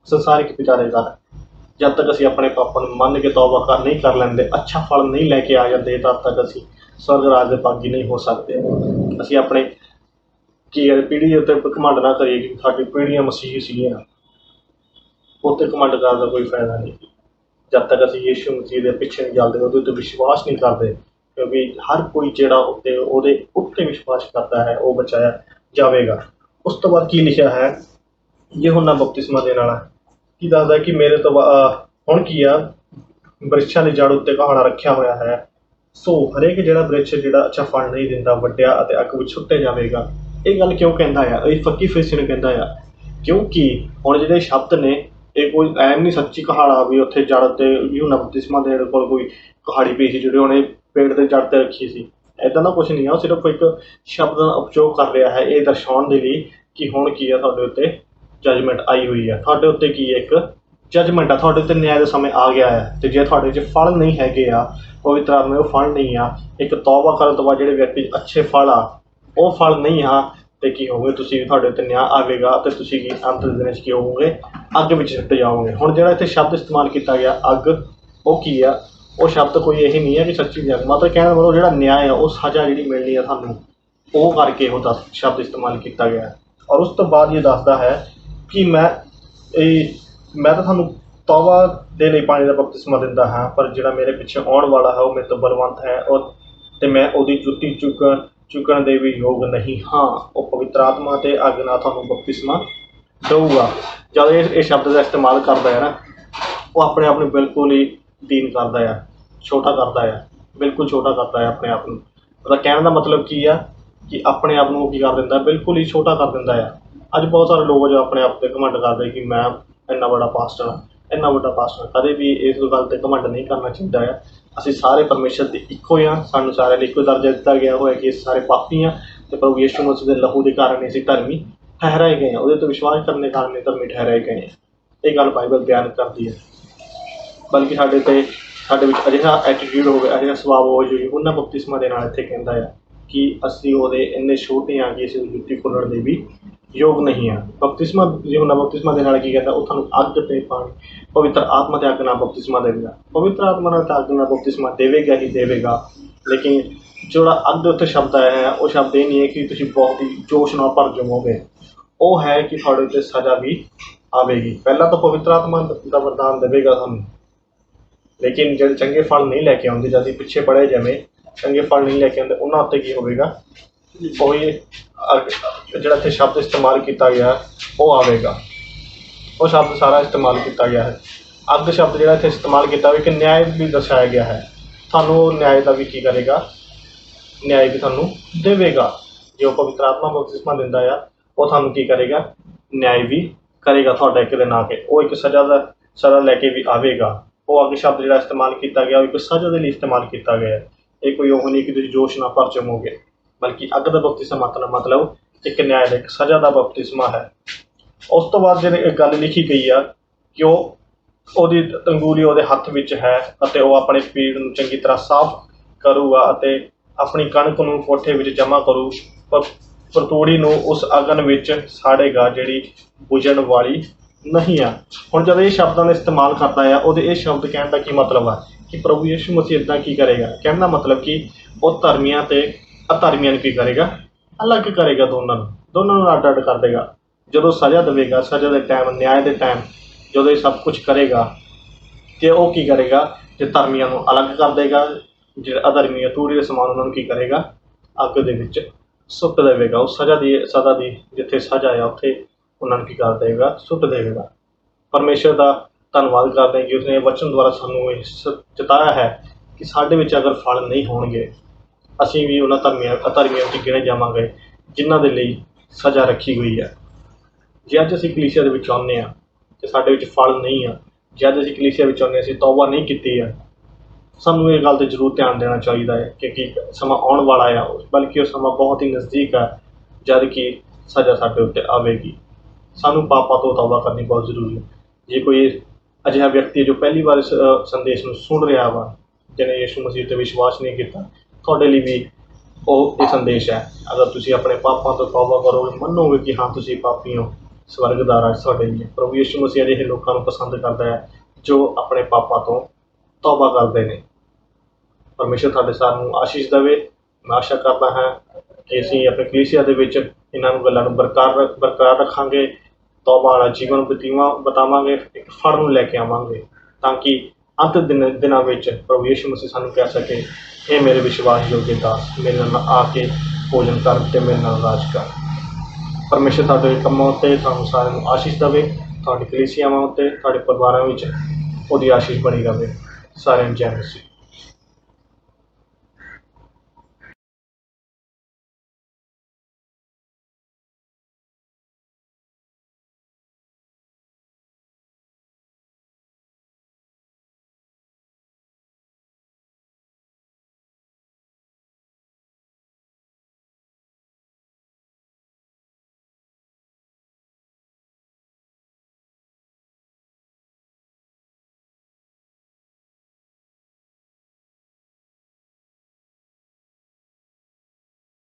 ਸੰਸਾਰਿਕ ਪਿਤਾ ਦੇ ਕਾਰਨ। ਜਦ ਤੱਕ ਅਸੀਂ ਆਪਣੇ ਪਾਪਾਂ ਨੂੰ ਮੰਨ ਕੇ ਤੌਬਾ ਨਹੀਂ ਕਰ ਲੈਂਦੇ, ਅੱਛਾ ਫਲ ਨਹੀਂ ਲੈ ਕੇ ਆ ਜਾਂਦੇ, ਤਦ ਤੱਕ ਅਸੀਂ ਸਵਰਗ ਰਾਜ ਦੇ ਭਾਗੀ ਨਹੀਂ ਹੋ ਸਕਦੇ। ਅਸੀਂ ਆਪਣੇ ਕੀ ਹੈ ਪੀੜ੍ਹੀ ਦੇ ਉੱਤੇ ਘਮੰਡ ਨਾ ਕਰੀਏ ਕਿ ਸਾਡੀ ਪੀੜ੍ਹੀਆਂ ਮਸੀਹ ਸੀਗੀਆਂ, ਉੱਤੇ ਘਮੰਡ ਕਰਨ ਦਾ ਕੋਈ ਫਾਇਦਾ ਨਹੀਂ। ਜਦ ਤੱਕ ਅਸੀਂ ਯੀਸ਼ੂ ਮਸੀਹ ਦੇ ਪਿੱਛੇ ਨਹੀਂ ਚੱਲਦੇ, ਉਹਦੇ ਉੱਤੇ ਵਿਸ਼ਵਾਸ ਨਹੀਂ ਕਰਦੇ, ਕਿਉਂਕਿ ਹਰ ਕੋਈ ਜਿਹੜਾ ਉਹਦੇ ਉੱਤੇ ਵਿਸ਼ਵਾਸ ਕਰਦਾ ਹੈ ਉਹ ਬਚਾਇਆ ਜਾਵੇਗਾ। ਉਸ ਤੋਂ ਬਾਅਦ ਕੀ ਲਿਖਿਆ ਹੈ, यूहन्ना ਬਪਤਿਸਮਾ ਦੇਣ ਵਾਲਾ ਕੀ ਦੱਸਦਾ ਕਿ ਮੇਰੇ ਤੋਂ ਹੁਣ ਕੀ ਆ, ਬ੍ਰਿਛਾਂ ਦੀ ਜੜ ਉੱਤੇ ਕਹਾਣਾ ਰੱਖਿਆ ਹੋਇਆ ਹੈ, ਸੋ ਹਰੇਕ ਜਿਹੜਾ ਬ੍ਰਿਛ ਜਿਹੜਾ ਅੱਛਾ ਫਲ ਨਹੀਂ ਦਿੰਦਾ ਵੱਡਿਆ ਅਤੇ ਅੱਗ ਵਿੱਚ ਸੁੱਟਿਆ ਜਾਵੇਗਾ। ਇਹ ਗੱਲ ਕਿਉਂ ਕਹਿੰਦਾ ਆ? ਇਹ ਫੱਕੀ ਫਰੀਸੀ ਨੂੰ ਕਹਿੰਦਾ ਆ, ਕਿਉਂਕਿ ਹੁਣ ਜਿਹੜੇ ਸ਼ਬਦ ਨੇ ਇਹ ਕੋਈ ਐਮ ਨਹੀਂ ਸੱਚੀ ਕਹਾੜਾ ਵੀ ਉੱਥੇ ਜੜ ਉੱਤੇ यूहन्ना ਬਪਤਿਸਮਾ ਦੇਣ ਕੋਲ ਕੋਈ ਕਹਾੜੀ ਪਈ ਸੀ ਜਿਹੜੇ ਉਹਨੇ ਪੇੜ ਦੇ ਜੜ 'ਤੇ ਰੱਖੀ ਸੀ। ਇੱਦਾਂ ਦਾ ਕੁਛ ਨਹੀਂ ਆ, ਉਹ ਸਿਰਫ ਇੱਕ ਸ਼ਬਦ ਦਾ ਉਪਯੋਗ ਕਰ ਰਿਹਾ ਹੈ ਇਹ ਦਰਸਾਉਣ ਦੇ ਲਈ ਕਿ ਹੁਣ ਕੀ ਆ, ਤੁਹਾਡੇ ਉੱਤੇ ਜਜਮੈਂਟ ਆਈ ਹੋਈ ਹੈ, ਤੁਹਾਡੇ ਉੱਤੇ ਕੀ ਹੈ, ਇੱਕ ਜਜਮੈਂਟ ਆ, ਤੁਹਾਡੇ ਉੱਤੇ ਨਿਆਂ ਦਾ ਸਮੇਂ ਆ ਗਿਆ ਹੈ। ਅਤੇ ਜੇ ਤੁਹਾਡੇ 'ਚ ਫਲ ਨਹੀਂ ਹੈਗੇ ਆ ਪਵਿੱਤਰ ਆਤਮਾ, ਉਹ ਫਲ ਨਹੀਂ ਆ, ਇੱਕ ਤੌਬਾ ਕਰਨ ਤੋਂ ਬਾਅਦ ਜਿਹੜੇ ਵਿਅਕਤੀ ਅੱਛੇ ਫਲ ਆ ਉਹ ਫਲ ਨਹੀਂ ਆ, ਅਤੇ ਕੀ ਹੋਵੇ, ਤੁਸੀਂ ਵੀ ਤੁਹਾਡੇ ਉੱਤੇ ਨਿਆਂ ਆਵੇਗਾ ਅਤੇ ਤੁਸੀਂ ਕੀ ਅੰਤ ਦੇ ਦਿਨ 'ਚ ਕੀ ਹੋਵੋਗੇ, ਅੱਗ ਵਿੱਚ ਸੁੱਟੇ ਜਾਓਗੇ। ਹੁਣ ਜਿਹੜਾ ਇੱਥੇ ਸ਼ਬਦ ਇਸਤੇਮਾਲ ਕੀਤਾ ਗਿਆ ਅੱਗ, ਉਹ ਕੀ ਆ, ਉਹ ਸ਼ਬਦ ਕੋਈ ਇਹ ਨਹੀਂ ਹੈ ਕਿ ਸੱਚੀ ਜੰਗ, ਮਤਲਬ ਕਹਿਣ ਦਾ ਮਤਲਬ ਜਿਹੜਾ ਨਿਆਂ ਆ, ਉਹ ਸਜ਼ਾ ਜਿਹੜੀ ਮਿਲਣੀ ਆ ਸਾਨੂੰ, ਉਹ ਕਰਕੇ ਉਹ ਸ਼ਬਦ ਇਸਤੇਮਾਲ ਕੀਤਾ ਗਿਆ। ਔਰ ਉਸ ਤੋਂ ਬਾਅਦ ਇਹ ਦੱਸਦਾ ਹੈ ਕਿ ਮੈਂ ਤਾਂ ਤੁਹਾਨੂੰ ਤੌਬਾ ਦੇ ਲਈ ਪਾਣੀ ਦਾ ਬਪਤਿਸਮਾ ਦਿੰਦਾ ਹਾਂ, ਪਰ ਜਿਹੜਾ ਮੇਰੇ ਪਿੱਛੇ ਆਉਣ ਵਾਲਾ ਹੈ ਉਹ ਮੇਰੇ ਤੋਂ ਬਲਵੰਤ ਹੈ, ਅਤੇ ਮੈਂ ਉਹਦੀ ਜੁੱਤੀ ਚੁੱਕਣ ਦੇ ਵੀ ਯੋਗ ਨਹੀਂ ਹਾਂ। ਉਹ ਪਵਿੱਤਰ ਆਤਮਾ ਅਤੇ ਅੱਗ ਨਾਲ ਤੁਹਾਨੂੰ ਬਪਤਿਸਮਾ ਦਊਗਾ। ਜਦ ਇਹ ਸ਼ਬਦ ਦਾ ਇਸਤੇਮਾਲ ਕਰਦਾ ਹੈ ਨਾ, ਉਹ ਆਪਣੇ ਆਪ ਨੂੰ ਬਿਲਕੁਲ ਹੀ ਦੀਨ ਕਰਦਾ ਆ, ਛੋਟਾ ਕਰਦਾ ਆ, ਬਿਲਕੁਲ ਛੋਟਾ ਕਰਦਾ ਹੈ ਆਪਣੇ ਆਪ ਨੂੰ। ਉਹਦਾ ਕਹਿਣ ਦਾ ਮਤਲਬ ਕੀ ਆ ਕਿ ਆਪਣੇ ਆਪ ਨੂੰ ਕੀ ਕਰ ਦਿੰਦਾ, ਬਿਲਕੁਲ ਹੀ ਛੋਟਾ ਕਰ ਦਿੰਦਾ ਆ। ਅੱਜ ਬਹੁਤ ਸਾਰੇ ਲੋਕ ਜੋ ਆਪਣੇ ਆਪ 'ਤੇ ਘਮੰਡ ਕਰਦੇ ਕਿ ਮੈਂ ਇੰਨਾ ਵੱਡਾ ਪਾਸਟਰ ਹਾਂ, ਇੰਨਾ ਵੱਡਾ ਪਾਸਟਰ। ਕਦੇ ਵੀ ਇਸ ਗੱਲ 'ਤੇ ਘਮੰਡ ਨਹੀਂ ਕਰਨਾ ਚਾਹੀਦਾ ਆ। ਅਸੀਂ ਸਾਰੇ ਪਰਮੇਸ਼ਰ ਦੇ ਇੱਕੋ ਹੀ ਹਾਂ, ਸਾਨੂੰ ਸਾਰਿਆਂ ਨੂੰ ਇੱਕੋ ਦਰਜਾ ਦਿੱਤਾ ਗਿਆ ਹੋਇਆ ਕਿ ਅਸੀਂ ਸਾਰੇ ਪਾਪੀ ਹਾਂ, ਅਤੇ ਪ੍ਰਭੂ ਯਿਸੂ ਮਸੀਹ ਦੇ ਲਹੂ ਦੇ ਕਾਰਨ ਅਸੀਂ ਧਰਮੀ ਠਹਿਰਾਏ ਗਏ ਹਾਂ, ਉਹਦੇ 'ਤੇ ਵਿਸ਼ਵਾਸ ਕਰਨ ਦੇ ਕਾਰਨ ਧਰਮੀ ਠਹਿਰਾਏ ਗਏ ਹਾਂ। ਇਹ ਗੱਲ ਬਾਈਬਲ ਬਿਆਨ ਕਰਦੀ ਹੈ। ਬਲਕਿ ਸਾਡੇ ਵਿੱਚ ਅਜਿਹਾ ਐਟੀਟਿਊਡ ਹੋਵੇ, ਅਜਿਹਾ ਸੁਭਾਅ ਹੋਵੇ ਜੋ यूहन्ना ਬਪਤਿਸਮਾ ਦੇ ਨਾਲ ਇੱਥੇ ਕਹਿੰਦਾ ਆ ਕਿ ਅਸੀਂ ਉਹਦੇ ਇੰਨੇ ਛੋਟੇ ਹਾਂ ਕਿ ਅਸੀਂ ਉਹਦੀ ਜੁੱਤੀ ਖੋਲ੍ਹਣ ਦੇ ਵੀ ਯੋਗ ਨਹੀਂ ਹਾਂ। यूहन्ना ਬਪਤਿਸਮਾ ਦੇ ਨਾਲ ਕੀ ਕਹਿੰਦਾ, ਉਹ ਤੁਹਾਨੂੰ ਅੱਗ ਅਤੇ ਪਾਣੀ, ਪਵਿੱਤਰ ਆਤਮਾ ਅਤੇ ਅੱਗ ਨਾਲ ਬਪਤਿਸਮਾ ਦੇਵੇਗਾ। ਪਵਿੱਤਰ ਆਤਮਾ ਨਾਲ ਅਤੇ ਅੱਗ ਨਾਲ ਬਪਤਿਸਮਾ ਦੇਵੇਗਾ ਹੀ ਦੇਵੇਗਾ, ਲੇਕਿਨ ਜਿਹੜਾ ਅੱਗ ਉੱਤੇ ਸ਼ਬਦ ਆਇਆ ਹੈ ਉਹ ਸ਼ਬਦ ਇਹ ਨਹੀਂ ਹੈ ਕਿ ਤੁਸੀਂ ਬਹੁਤ ਹੀ ਜੋਸ਼ ਨਾਲ ਭਰ ਜਾਵੋਗੇ, ਉਹ ਹੈ ਕਿ ਤੁਹਾਡੇ ਉੱਤੇ ਸਜ਼ਾ ਵੀ ਆਵੇਗੀ। ਪਹਿਲਾਂ ਤਾਂ ਪਵਿੱਤਰ ਆਤਮਾ ਦਾ ਵਰਦਾਨ ਦੇਵੇਗਾ ਸਾਨੂੰ, ਲੇਕਿਨ ਜਿਹੜੇ ਚੰਗੇ ਫਲ ਨਹੀਂ ਲੈ ਕੇ ਆਉਂਦੇ, ਜਦ ਅਸੀਂ ਪਿੱਛੇ ਪੜ੍ਹੇ ਜਾਵੇਂ, ਚੰਗੇ ਫਲ ਨਹੀਂ ਲੈ ਕੇ ਆਉਂਦੇ, ਉਹਨਾਂ ਉੱਤੇ ਕੀ ਹੋਵੇਗਾ, ਉਹੀ ਜਿਹੜਾ ਇੱਥੇ ਸ਼ਬਦ ਇਸਤੇਮਾਲ ਕੀਤਾ ਗਿਆ ਉਹ ਆਵੇਗਾ। ਉਹ ਸ਼ਬਦ ਸਾਰਾ ਇਸਤੇਮਾਲ ਕੀਤਾ ਗਿਆ ਹੈ। ਅੱਗ ਸ਼ਬਦ ਜਿਹੜਾ ਇੱਥੇ ਇਸਤੇਮਾਲ ਕੀਤਾ ਹੋਇਆ, ਕਿ ਨਿਆਂ ਵੀ ਦਰਸਾਇਆ ਗਿਆ ਹੈ। ਤੁਹਾਨੂੰ ਉਹ ਨਿਆਂ ਦਾ ਵੀ ਕੀ ਕਰੇਗਾ, ਨਿਆਂ ਵੀ ਤੁਹਾਨੂੰ ਦੇਵੇਗਾ। ਜੋ ਪਵਿੱਤਰ ਆਤਮਾ ਬਪਤਿਸਮਾ ਦਿੰਦਾ ਆ, ਉਹ ਤੁਹਾਨੂੰ ਕੀ ਕਰੇਗਾ, ਨਿਆਂ ਵੀ ਕਰੇਗਾ ਤੁਹਾਡਾ ਇੱਕ ਦਿਨ ਆ ਕੇ। ਉਹ ਇੱਕ ਸਜ਼ਾ ਲੈ ਕੇ ਵੀ ਆਵੇਗਾ। ਉਹ ਅੱਗ ਸ਼ਬਦ ਜਿਹੜਾ ਇਸਤੇਮਾਲ ਕੀਤਾ ਗਿਆ ਉਹ ਇੱਕ ਸਜ਼ਾ ਦੇ ਲਈ ਇਸਤੇਮਾਲ ਕੀਤਾ ਗਿਆ। ਇਹ ਕੋਈ ਉਹ ਨਹੀਂ ਕਿ ਤੁਸੀਂ ਜੋਸ਼ ਨਾਲ ਭਰ ਜਾਵੋਗੇ, ਬਲਕਿ ਅੱਗ ਦਾ ਬਪਤਿਸਮਾ ਮਤਲਬ ਇੱਕ ਨਿਆਂ ਦਾ, ਇੱਕ ਸਜ਼ਾ ਦਾ ਬਪਤਿਸਮਾ ਹੈ। ਉਸ ਤੋਂ ਬਾਅਦ ਜਿਹੜੀ ਗੱਲ ਲਿਖੀ ਗਈ ਆ ਕਿ ਉਹਦੀ ਅੰਗੂਰੀ ਉਹਦੇ ਹੱਥ ਵਿੱਚ ਹੈ ਅਤੇ ਉਹ ਆਪਣੇ ਪੀੜ ਨੂੰ ਚੰਗੀ ਤਰ੍ਹਾਂ ਸਾਫ਼ ਕਰੂਗਾ ਅਤੇ ਆਪਣੀ ਕਣਕ ਨੂੰ ਕੋਠੇ ਵਿੱਚ ਜਮ੍ਹਾਂ ਕਰੂ, ਪਰ ਤੂੜੀ ਨੂੰ ਉਸ ਅਗਨ ਵਿੱਚ ਸਾੜੇਗਾ ਜਿਹੜੀ ਬੁਝਣ ਵਾਲੀ ਨਹੀਂ ਆ। ਹੁਣ ਜਦੋਂ ਇਹ ਸ਼ਬਦਾਂ ਦਾ ਇਸਤੇਮਾਲ ਕਰਦਾ ਆ, ਉਹਦੇ ਇਹ ਸ਼ਬਦ ਕਹਿਣ ਦਾ ਕੀ ਮਤਲਬ ਆ ਕਿ ਪ੍ਰਭੂ ਯਿਸੂ ਮਸੀਹ ਇੱਦਾਂ ਕੀ ਕਰੇਗਾ। ਕਹਿਣ ਦਾ ਮਤਲਬ ਕਿ ਉਹ ਧਰਮੀਆਂ ਅਤੇ ਅਧਰਮੀਆਂ ਨੂੰ ਕੀ ਕਰੇਗਾ, ਅਲੱਗ ਕਰੇਗਾ, ਦੋਨਾਂ ਨੂੰ ਅੱਡ ਕਰ ਦੇਗਾ। ਜਦੋਂ ਸਜ਼ਾ ਦੇਵੇਗਾ, ਸਜ਼ਾ ਦੇ ਟਾਈਮ, ਨਿਆਂ ਦੇ ਟਾਈਮ ਜਦੋਂ ਇਹ ਸਭ ਕੁਛ ਕਰੇਗਾ, ਅਤੇ ਉਹ ਕੀ ਕਰੇਗਾ, ਜੇ ਧਰਮੀਆਂ ਨੂੰ ਅਲੱਗ ਕਰ ਦੇਗਾ, ਜਿਹੜੇ ਅਧਰਮੀ ਤੂੜੀ ਦੇ ਸਮਾਨ ਉਹਨਾਂ ਨੂੰ ਕੀ ਕਰੇਗਾ, ਅੱਗ ਦੇ ਵਿੱਚ ਸੁੱਟ ਦੇਵੇਗਾ। ਉਹ ਸਜ਼ਾ ਦੀ ਜਿੱਥੇ ਸਜ਼ਾ ਆ ਉੱਥੇ ਉਹਨਾਂ ਨੂੰ ਕੀ ਕਰ ਦੇਵੇਗਾ, ਸੁੱਟ ਦੇਵੇਗਾ। ਪਰਮੇਸ਼ਰ ਦਾ ਧੰਨਵਾਦ ਕਰਦੇ ਹਾਂ ਕਿ ਉਸਨੇ ਵਚਨ ਦੁਆਰਾ ਸਾਨੂੰ ਇਹ ਚਿਤਾਇਆ ਹੈ ਕਿ ਸਾਡੇ ਵਿੱਚ ਅਗਰ ਫਲ ਨਹੀਂ ਹੋਣਗੇ, ਅਸੀਂ ਵੀ ਉਹਨਾਂ ਅਧਰਮੀਆਂ ਵਿੱਚ ਗਿਣੇ ਜਾਵਾਂਗੇ ਜਿਨ੍ਹਾਂ ਦੇ ਲਈ ਸਜ਼ਾ ਰੱਖੀ ਹੋਈ ਹੈ। ਜੇ ਅੱਜ ਅਸੀਂ ਕਲੀਸਿਆ ਦੇ ਵਿੱਚ ਆਉਂਦੇ ਹਾਂ ਅਤੇ ਸਾਡੇ ਵਿੱਚ ਫਲ ਨਹੀਂ ਆ, ਜੇ ਅੱਜ ਅਸੀਂ ਕਲੀਸਿਆ ਵਿੱਚ ਆਉਂਦੇ ਅਸੀਂ ਤੌਬਾ ਨਹੀਂ ਕੀਤੀ ਹੈ, ਸਾਨੂੰ ਇਹ ਗੱਲ 'ਤੇ ਜ਼ਰੂਰ ਧਿਆਨ ਦੇਣਾ ਚਾਹੀਦਾ ਹੈ ਕਿਉਂਕਿ ਸਮਾਂ ਆਉਣ ਵਾਲਾ ਆ, ਬਲਕਿ ਉਹ ਸਮਾਂ ਬਹੁਤ ਹੀ ਨਜ਼ਦੀਕ ਹੈ ਜਦ ਕਿ ਸਜ਼ਾ ਸਾਡੇ ਉੱਤੇ ਆਵੇਗੀ। ਸਾਨੂੰ ਪਾਪਾਂ ਤੋਂ ਤੌਬਾ ਕਰਨੀ ਬਹੁਤ ਜ਼ਰੂਰੀ ਹੈ। ਜੇ ਕੋਈ ਅਜਿਹਾ ਵਿਅਕਤੀ ਹੈ ਜੋ ਪਹਿਲੀ ਵਾਰ ਇਸ ਸੰਦੇਸ਼ ਨੂੰ ਸੁਣ ਰਿਹਾ ਵਾ, ਜਿਹਨੇ ਯਿਸੂ ਮਸੀਹ 'ਤੇ ਵਿਸ਼ਵਾਸ ਨਹੀਂ ਕੀਤਾ, ਤੁਹਾਡੇ ਲਈ ਵੀ ਉਹ ਇਹ ਸੰਦੇਸ਼ ਹੈ। ਅਗਰ ਤੁਸੀਂ ਆਪਣੇ ਪਾਪਾਂ ਤੋਂ ਤੌਬਾ ਕਰੋਗੇ, ਮੰਨੋਗੇ ਕਿ ਹਾਂ ਤੁਸੀਂ ਪਾਪੀ ਹੋ, ਸਵਰਗ ਦਾ ਰਾਜ ਤੁਹਾਡੇ ਲਈ ਹੈ। ਪ੍ਰਭੂ ਯਿਸੂ ਮਸੀਹ ਅਜਿਹੇ ਲੋਕਾਂ ਨੂੰ ਪਸੰਦ ਕਰਦਾ ਹੈ ਜੋ ਆਪਣੇ ਪਾਪਾਂ ਤੋਂ ਤੌਬਾ ਕਰਦੇ ਨੇ। ਪਰਮੇਸ਼ਰ ਤੁਹਾਡੇ ਸਾਰਿਆਂ ਨੂੰ ਆਸ਼ੀਸ਼ ਦੇਵੇ। ਮੈਂ ਆਸ਼ਾ ਕਰਦਾ ਹਾਂ ਕਿ ਅਸੀਂ ਆਪਣੀ ਕਲੀਸਿਆ ਦੇ ਵਿੱਚ ਇਹਨਾਂ ਨੂੰ ਗੱਲਾਂ ਨੂੰ ਬਰਕਰਾਰ ਰੱਖਾਂਗੇ, ਤੌਬਾ ਵਾਲਾ ਜੀਵਨ ਬਿਤਾਵਾਂਗੇ, ਇੱਕ ਫਲ ਨੂੰ ਲੈ ਕੇ ਆਵਾਂਗੇ, ਤਾਂ ਕਿ ਅੰਤ ਦਿਨਾਂ ਵਿੱਚ ਪ੍ਰਭੂ ਯਿਸੂ ਮਸੀਹ ਸਾਨੂੰ ਕਹਿ ਸਕੇ, ਇਹ ਮੇਰੇ ਵਿਸ਼ਵਾਸਯੋਗ ਦਾਸ, ਮੇਰੇ ਨਾਲ ਆ ਕੇ ਭੋਜਨ ਕਰ ਅਤੇ ਮੇਰੇ ਨਾਲ ਰਾਜ ਕਰ। ਪਰਮੇਸ਼ਰ ਤੁਹਾਡੇ ਕੰਮਾਂ ਉੱਤੇ ਤੁਹਾਨੂੰ ਸਾਰਿਆਂ ਨੂੰ ਆਸ਼ੀਸ਼ ਦੇਵੇ, ਤੁਹਾਡੀ ਕਲੀਸਿਆਵਾਂ ਉੱਤੇ, ਤੁਹਾਡੇ ਪਰਿਵਾਰਾਂ ਵਿੱਚ ਉਹਦੀ ਆਸ਼ੀਸ਼ ਬਣੀ ਰਹੇ। ਸਾਰਿਆਂ ਨੂੰ ਜੈ ਮਸੀਹ।